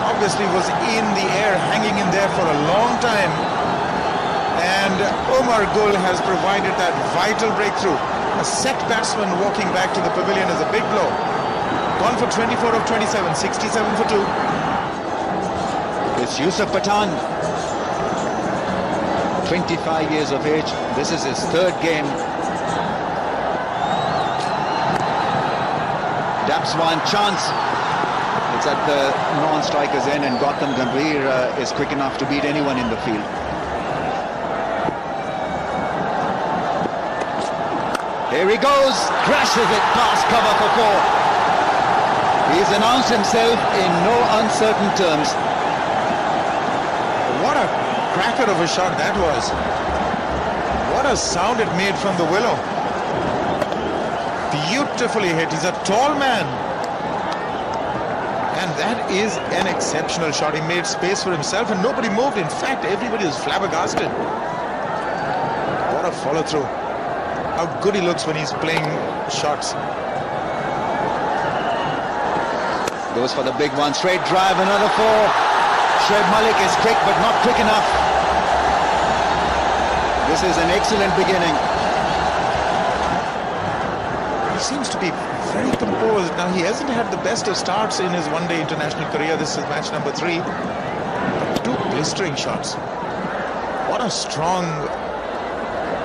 obviously was in the air, hanging in there for a long time. And Umar Gul has provided that vital breakthrough. A set batsman walking back to the pavilion is a big blow. Gone for 24 of 27, 67 for 2. It's Yusuf Pathan, 25 years of age. This is his third game. Daps one chance. It's at the non-striker's end, and Gautam Gambhir is quick enough to beat anyone in the field. Here he goes, crashes it past cover for 4. He's announced himself in no uncertain terms. What a cracker of a shot that was. What a sound it made from the willow. Beautifully hit. He's a tall man. And that is an exceptional shot. He made space for himself and nobody moved. In fact, everybody was flabbergasted. What a follow through. How good he looks when he's playing shots. Goes for the big one. Straight drive, another 4. Shoaib Malik is quick but not quick enough. This is an excellent beginning. He seems to be very composed. Now, he hasn't had the best of starts in his one-day international career. This is match number 3. But 2 blistering shots. What a strong,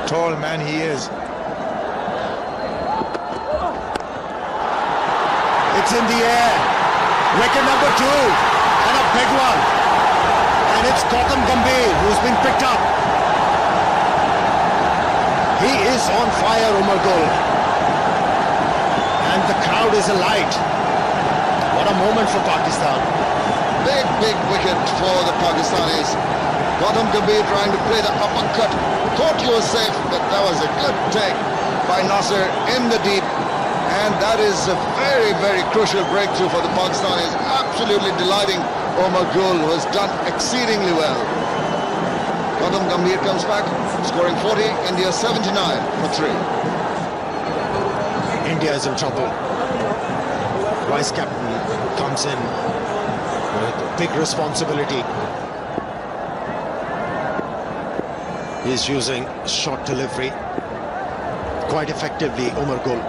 tall man he is. It's in the air. Wicket number 2. And a big one. And it's Gautam Gambhir who's been picked up. He is on fire, Umar Gul. And the crowd is alight. What a moment for Pakistan. Big wicket for the Pakistanis. Gautam Gambhir trying to play the uppercut. Thought he was safe, but that was a good take by Nasir in the deep. And that is a very crucial breakthrough for the Pakistanis. Absolutely delighting Umar Gul, who has done exceedingly well. Gautam Gambhir comes back, scoring 40, India 79 for 3. India is in trouble. Vice captain comes in with big responsibility. He's using short delivery quite effectively, Umar Gul.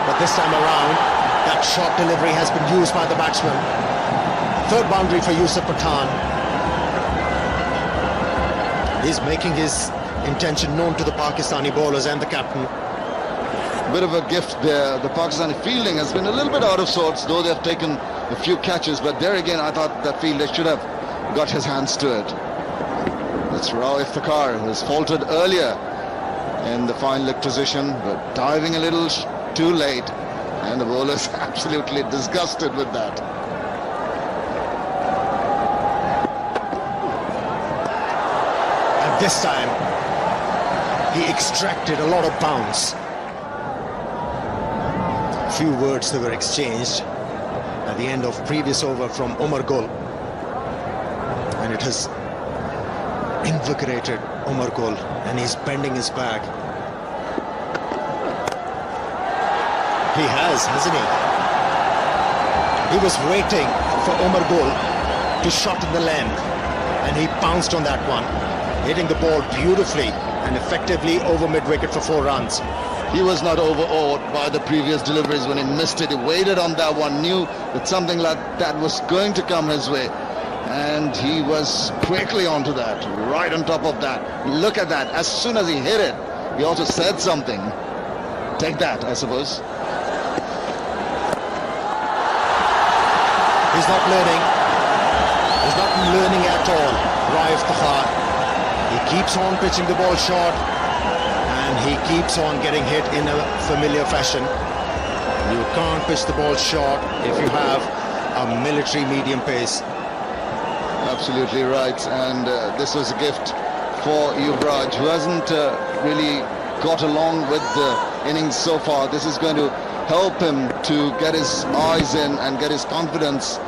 But this time around, that short delivery has been used by the batsman. Third boundary for Yusuf Pathan. He's making his intention known to the Pakistani bowlers and the captain. Bit of a gift there. The Pakistani fielding has been a little bit out of sorts, though they've taken a few catches. But there again, I thought that fielder should have got his hands to it. That's Rao Iftikhar, who has faltered earlier in the fine leg position, but diving a little too late. And the bowler's absolutely disgusted with that. And this time, he extracted a lot of bounce. Few words that were exchanged at the end of previous over from Umar Gul, and it has invigorated Umar Gul, and he's bending his back. He has, hasn't he? He was waiting for Umar Gul to shot in the length, and he pounced on that one, hitting the ball beautifully and effectively over mid-wicket for 4 runs. He was not overawed by the previous deliveries when he missed it. He waited on that one, knew that something like that was going to come his way. And he was quickly onto that, right on top of that. Look at that. As soon as he hit it, he also said something. Take that, I suppose. He's not learning. He's not learning at all. Raif Takhar. He keeps on pitching the ball short, and he keeps on getting hit in a familiar fashion. You can't pitch the ball short if you have a military medium pace. Absolutely right, and this was a gift for Yuvraj, who hasn't really got along with the innings so far. This is going to help him to get his eyes in and get his confidence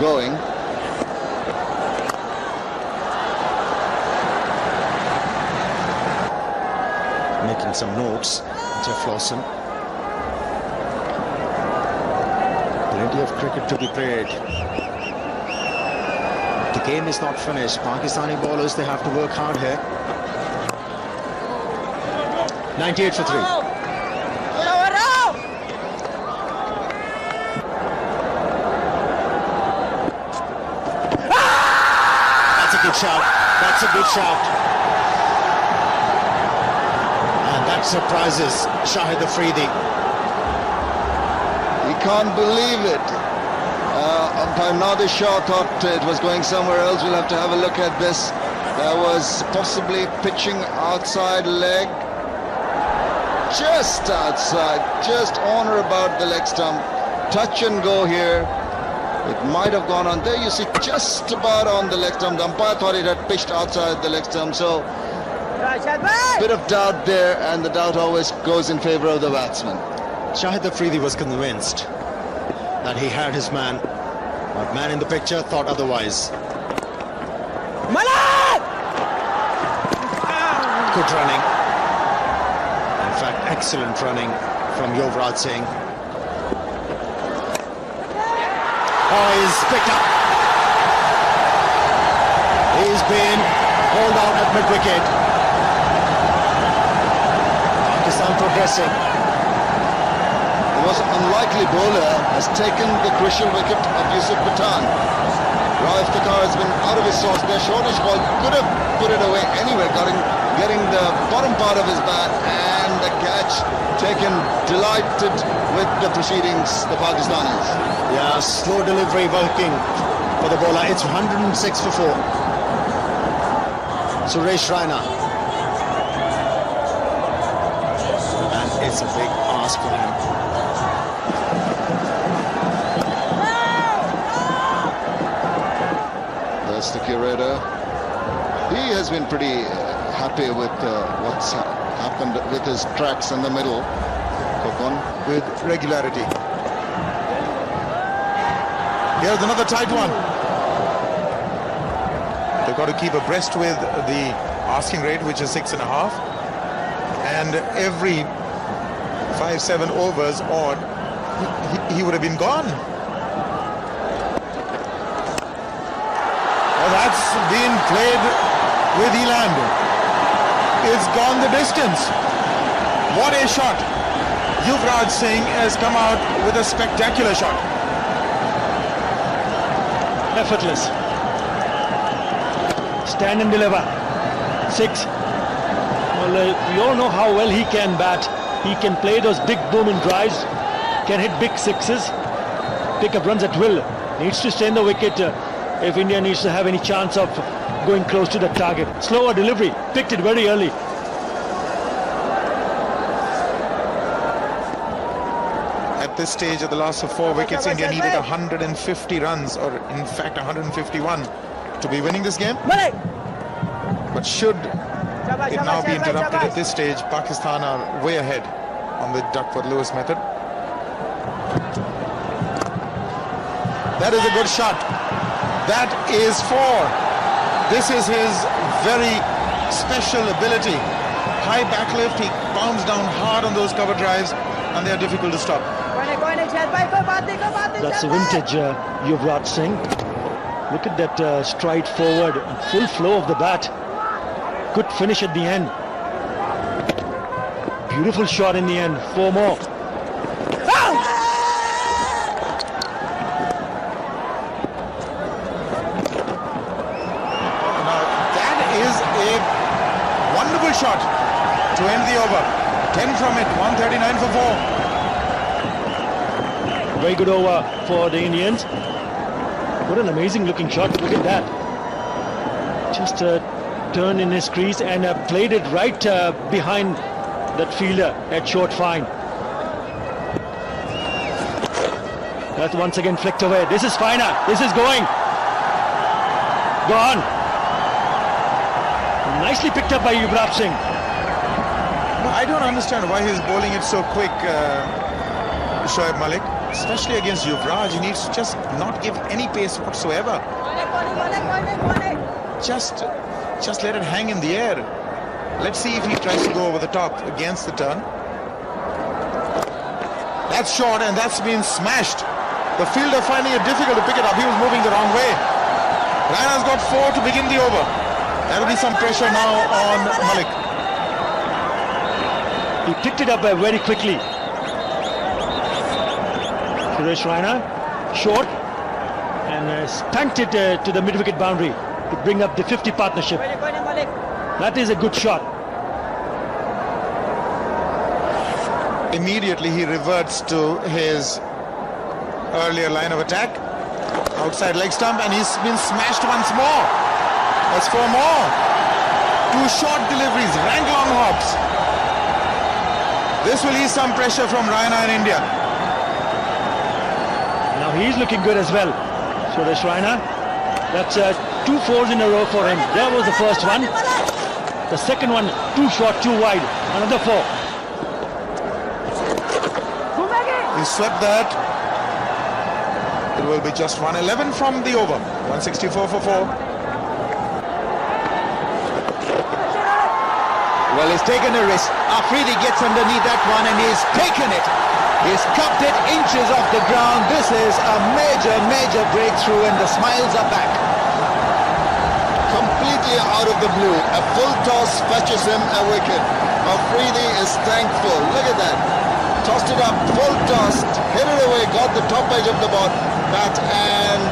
going. Making some notes, Jeff Lawson. Plenty of cricket to be played. The game is not finished. Pakistani bowlers, they have to work hard here. 98 for 3. That's a good shout. That's a good shout. And that surprises Shahid Afridi. He can't believe it. Umpire Nadir Shah thought it was going somewhere else. We'll have to have a look at this. There was possibly pitching outside leg. Just outside, just on or about the leg stump. Touch and go here. It might have gone on there. You see, just about on the leg stump. The umpire thought it had pitched outside the leg stump. So, bit of doubt there, and the doubt always goes in favor of the batsman. Shahid Afridi was convinced that he had his man, but man in the picture thought otherwise. Good running. In fact, excellent running from Yuvraj Singh. Oh, he's picked up. He's been hauled out at mid-wicket. Pakistan progressing. The most unlikely bowler has taken the crucial wicket of Yusuf Pathan. Raif Takhar has been out of his sauce. Their shortish ball could have put it away anyway, getting the bottom part of his bat, and the catch taken. Delighted with the proceedings, the Pakistanis. Yeah, slow delivery working for the bowler. It's 106 for 4. Suresh Raina. And it's a big ask for him. That's the curator. He has been pretty happy with what's happened with his tracks in the middle. Kokon. With regularity. Here's another tight one. They've got to keep abreast with the asking rate, which is 6.5. And every 5-7 overs odd, he would have been gone. Oh, that's been played with Eland. It's gone the distance. What a shot. Yuvraj Singh has come out with a spectacular shot. Effortless. Stand and deliver. 6. Well, we all know how well he can bat. He can play those big booming drives, can hit big sixes, pick up runs at will. Needs to stay in the wicket if India needs to have any chance of going close to the target. Slower delivery, picked it very early. At this stage of the last of 4 wickets, India needed 150 runs, or in fact 151, to be winning this game. But should it now be interrupted at this stage, Pakistan are way ahead on the Duckworth-Lewis method. That is a good shot. That is 4. This is his very special ability. High backlift, he bounds down hard on those cover drives, and they are difficult to stop. That's a vintage Yuvraj Singh. Look at that stride forward, full flow of the bat. Good finish at the end. Beautiful shot in the end. 4 more. Wonderful shot to end the over. 10 from it, 139 for 4. Very good over for the Indians. What an amazing looking shot. Look at that. Just turned in his crease and played it right behind that fielder at short fine. That's once again flicked away. This is finer. This is going. Gone. Nicely picked up by Yuvraj Singh. I don't understand why he's bowling it so quick, Shoaib Malik. Especially against Yuvraj, he needs to just not give any pace whatsoever. Just let it hang in the air. Let's see if he tries to go over the top against the turn. That's short and that's been smashed. The fielder finding it difficult to pick it up. He was moving the wrong way. Raina's got 4 to begin the over. That'll be some pressure now on Malik. He picked it up very quickly. Suresh Raina, short, and spanked it to the mid-wicket boundary to bring up the 50 partnership. That is a good shot. Immediately he reverts to his earlier line of attack. Outside leg stump, and he's been smashed once more. That's 4 more. 2 short deliveries, rank long hops. This will ease some pressure from Raina in India. Now he's looking good as well. Suresh Raina. That's 2 4s in a row for him. There was the first one. The second one, too short, too wide. Another 4. He swept that. It will be just 111 from the over. 164 for 4. Well, he's taken a risk. Afridi gets underneath that one and he's taken it. He's cupped it inches off the ground. This is a major breakthrough and the smiles are back. Completely out of the blue. A full toss fetches him a wicket. Afridi is thankful. Look at that. Tossed it up, full toss, hit it away, got the top edge of the bat and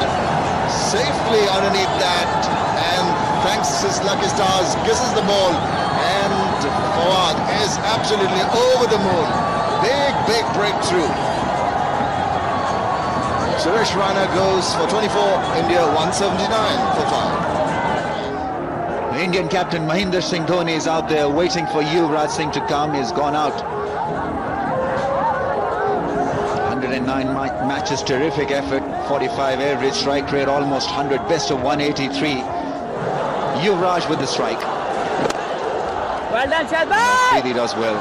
safely underneath that. And thanks to his lucky stars, kisses the ball. And Fawad is absolutely over the moon. Big breakthrough. Suresh Raina goes for 24, India 179 for 5. The Indian captain Mahendra Singh Dhoni is out there waiting for Yuvraj Singh to come. He's gone out. 109 matches, terrific effort. 45 average, strike rate almost 100, best of 183. Yuvraj with the strike. Well done, Shahbaz! He does well.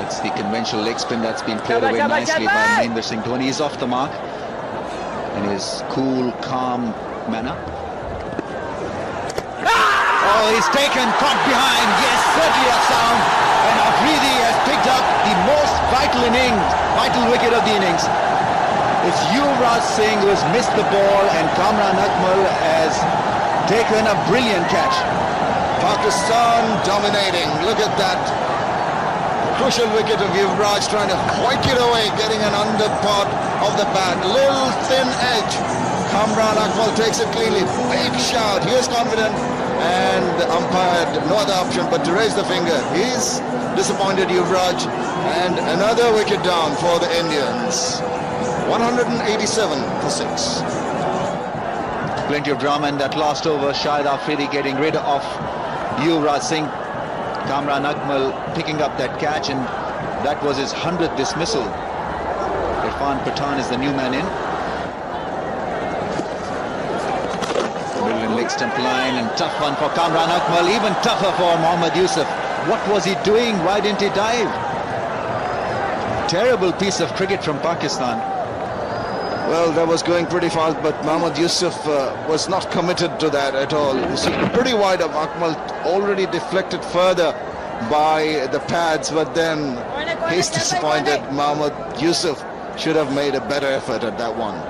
It's the conventional leg spin that's been played away nicely by Mahendra Singh Dhoni. He's off the mark in his cool, calm manner. Oh, he's taken, caught behind. Yes, certainly a sound. And Afridi has picked up the most vital wicket of the innings. It's Yuvraj Singh who has missed the ball and Kamran Akmal has taken a brilliant catch. Pakistan dominating. Look at that. Crucial wicket of Yuvraj trying to hoik it away, getting an under part of the bat. Little thin edge. Kamran Akmal takes it cleanly. Big shout. He is confident. And the umpire had no other option but to raise the finger. He's disappointed, Yuvraj. And another wicket down for the Indians. 187 for 6. Plenty of drama in that last over. Shahid Afridi getting rid of Yuvraj Singh. Kamran Akmal picking up that catch, and that was his 100th dismissal. Irfan Pathan is the new man in. Brilliant leg stump line and tough one for Kamran Akmal, even tougher for Mohammad Yusuf. What was he doing? Why didn't he dive? Terrible piece of cricket from Pakistan. Well, that was going pretty fast, but Mohammad Yusuf was not committed to that at all. You see, pretty wide of Akmal, already deflected further by the pads, but then he's disappointed. Mohammad Yusuf should have made a better effort at that one.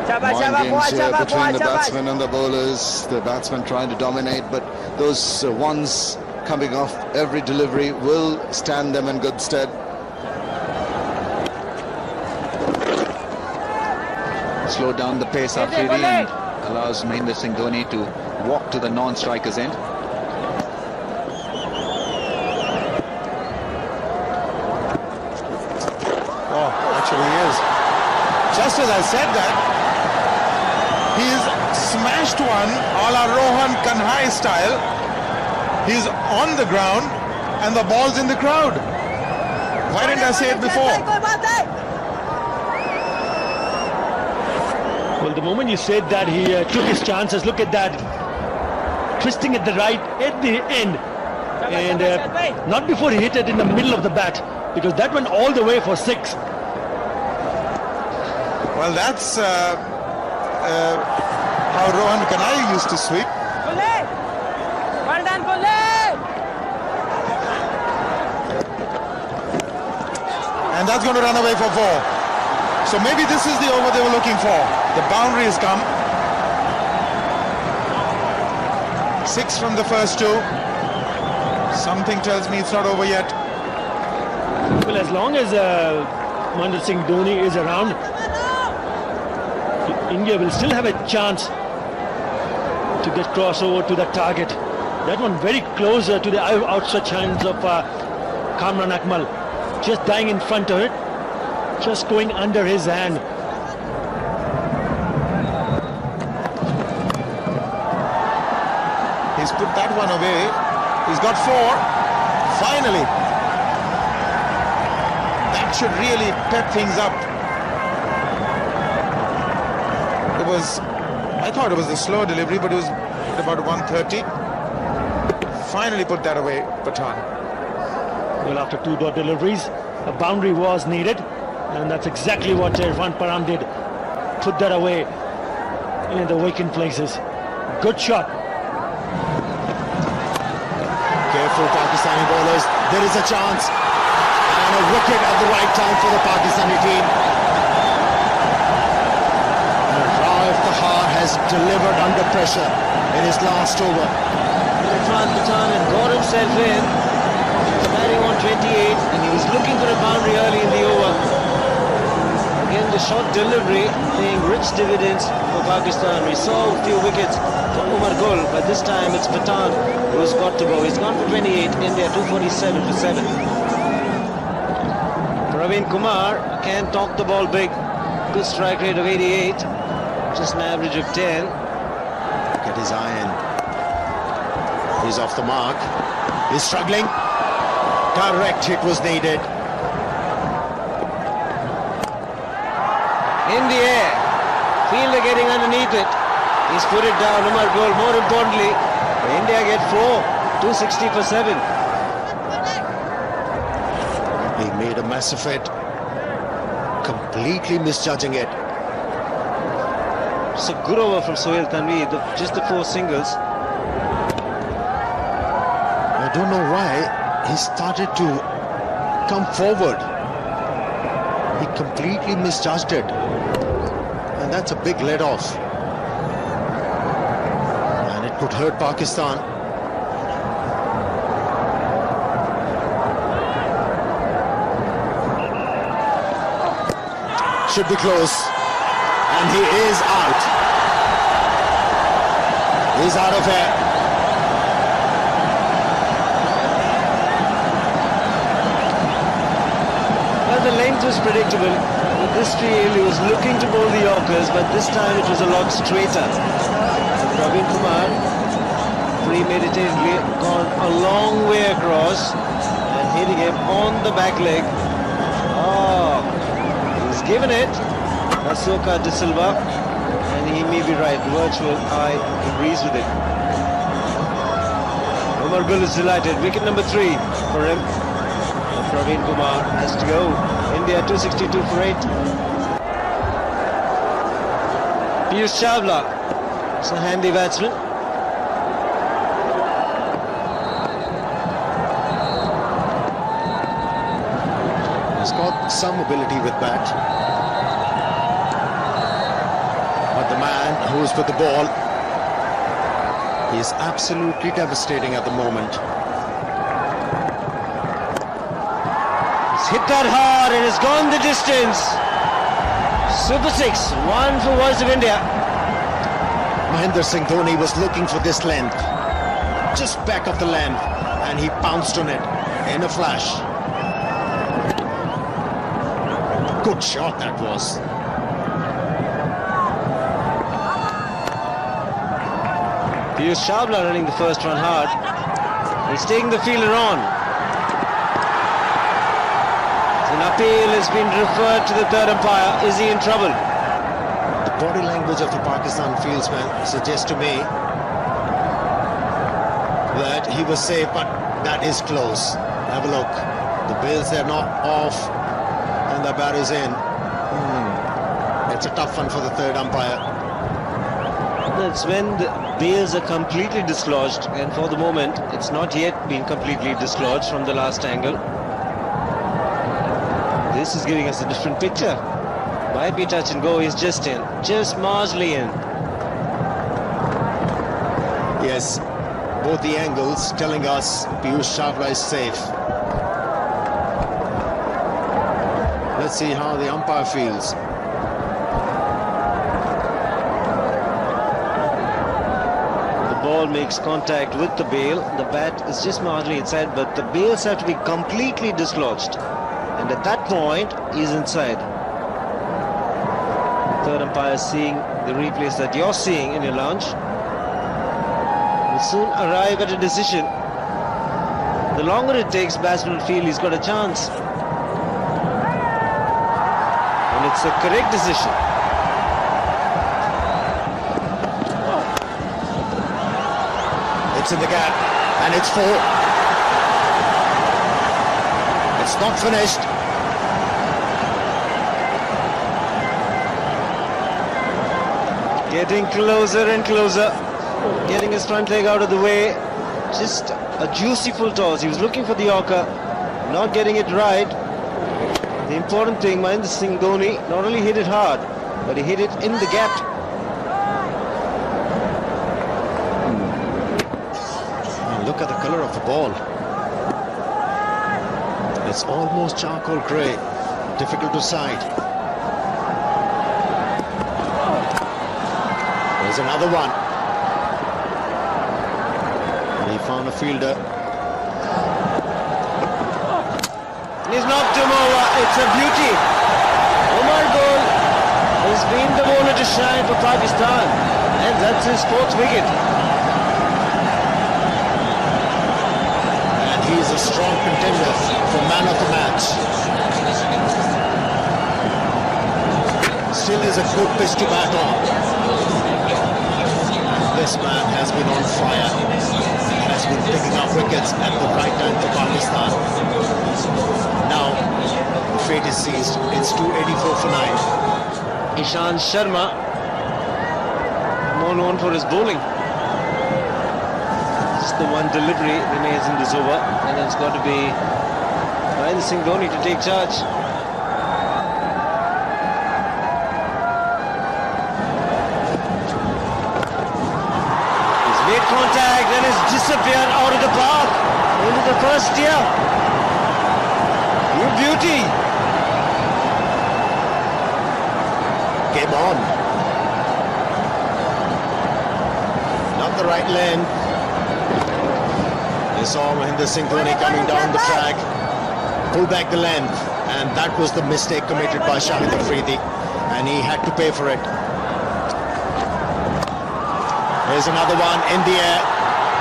Mind games here between the batsmen and the bowlers. The batsmen trying to dominate, but those ones coming off every delivery will stand them in good stead. Slow down the pace Afridi and allows Mahendra Singh Dhoni to walk to the non-striker's end. actually, he is. Just as I said that, he's smashed one a la Rohan Kanhai style. He's on the ground and the ball's in the crowd. Why didn't I say it before? Well, the moment you said that, he took his chances. Look at that. Twisting at the right at the end. And not before he hit it in the middle of the bat, because that went all the way for 6. Well, that's how Rohan Kanhai used to sweep. Well done, And that's going to run away for 4. So maybe this is the over they were looking for. The boundary has come. 6 from the first 2. Something tells me it's not over yet. Well, as long as Mahendra Singh Dhoni is around, India will still have a chance to get crossover to the target. That one very close to the outstretched hands of Kamran Akmal. Just dying in front of it, just going under his hand. He's put that one away. He's got 4. Finally. That should really pep things up. I thought it was a slow delivery, but it was at about 130. Finally put that away, Pathan. Well, after 2 dot deliveries, a boundary was needed, and that's exactly what Irfan Param did. Put that away in the vacant places. Good shot. Careful Pakistani bowlers. There is a chance. And a wicket at the right time for the Pakistani team. Raif Tahar has delivered under pressure in his last over. Irfan Pathan had got himself in, batting on 28, and he was looking for a boundary early in the over. Again, the short delivery paying rich dividends for Pakistan. We saw a few wickets for Umar Gul, but this time it's Pathan who's got to go. He's gone for 28, India 247 for 7. Praveen Kumar can talk the ball big. Good strike rate of 88, just an average of 10. Look at his iron. He's off the mark. He's struggling. Direct hit was needed. In the air. Fielder getting underneath it. He's put it down. Umar Gul. More importantly, India get 4. 260 for 7. He made a mess of it. Completely misjudging it. It's a good over from Sohail Tanvi. Just the 4 singles. I don't know why he started to come forward. He completely misjudged it. And that's a big let off. And it could hurt Pakistan. Should be close. And he is out. He's out of here. The length was predictable. With this field, he was looking to bowl the Yorkers, but this time it was a lot straighter. Praveen Kumar premeditatively gone a long way across and hitting him on the back leg. Oh, he's given it. Asoka De Silva, and he may be right. Virtual eye agrees with it. Umar Gul is delighted. Wicket number 3 for him. Praveen Kumar has to go. India 262 for 8. Piyush Chawla, it's a handy batsman. He's got some ability with bat. But the man who's with the ball, he is absolutely devastating at the moment. Hit that hard and it's gone the distance. Super 6, 1 for Voice of India. Mahendra Singh Dhoni was looking for this length, just back of the length, and he pounced on it in a flash. good shot that was. Piyush Chawla running the first run hard. He's taking the fielder on. An appeal has been referred to the third umpire. Is he in trouble? The body language of the Pakistan fieldsman suggests to me that he was safe, but that is close. Have a look. The bails, they're not off and the bat is in. It's a tough one for the third umpire. That's when the bails are completely dislodged, and for the moment it's not yet been completely dislodged from the last angle. This is giving us a different picture. Might be touch and go. He's just in, just marginally in. Yes, both the angles telling us Piyush Chawla is safe. Let's see how the umpire feels. The ball makes contact with the bail. The bat is just marginally inside, but the bails have to be completely dislodged. And at that point, he's inside. Third umpire is seeing the replays that you're seeing in your lounge. Will soon arrive at a decision. The longer it takes, batsman will feel he's got a chance. And it's a correct decision. It's in the gap and it's 4. It's not finished. Getting closer and closer. Getting his front leg out of the way. Just a juicy full toss. He was looking for the Yorker, not getting it right. The important thing, Mahendra Singh Dhoni not only hit it hard, but he hit it in the gap. Look at the color of the ball. It's almost charcoal grey. Difficult to sight. There's another one. And he found a fielder. He's knocked him over. It's a beauty. Omar Gul has been the bowler to shine for Pakistan, and that's his 4th wicket. And he's a strong contender for man of the match. Still is a good pitch to bat on. This man has been on fire. Has been picking up wickets at the right time for Pakistan. Now, the fate is seized. It's 284 for 9. Ishant Sharma, more known for his bowling. Just the one delivery remains in this over, and it's got to be Mahendra Singh Dhoni to take charge. He's made contact and has disappeared out of the park into the first tier. You beauty. Game on. Not the right length. They saw Mahendra Singh Dhoni coming down the track, pull back the length, and that was the mistake committed by Shahid Afridi, and he had to pay for it. There's another one in the air,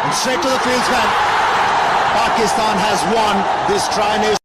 and straight to the fieldsman. Pakistan has won this Tri-Nation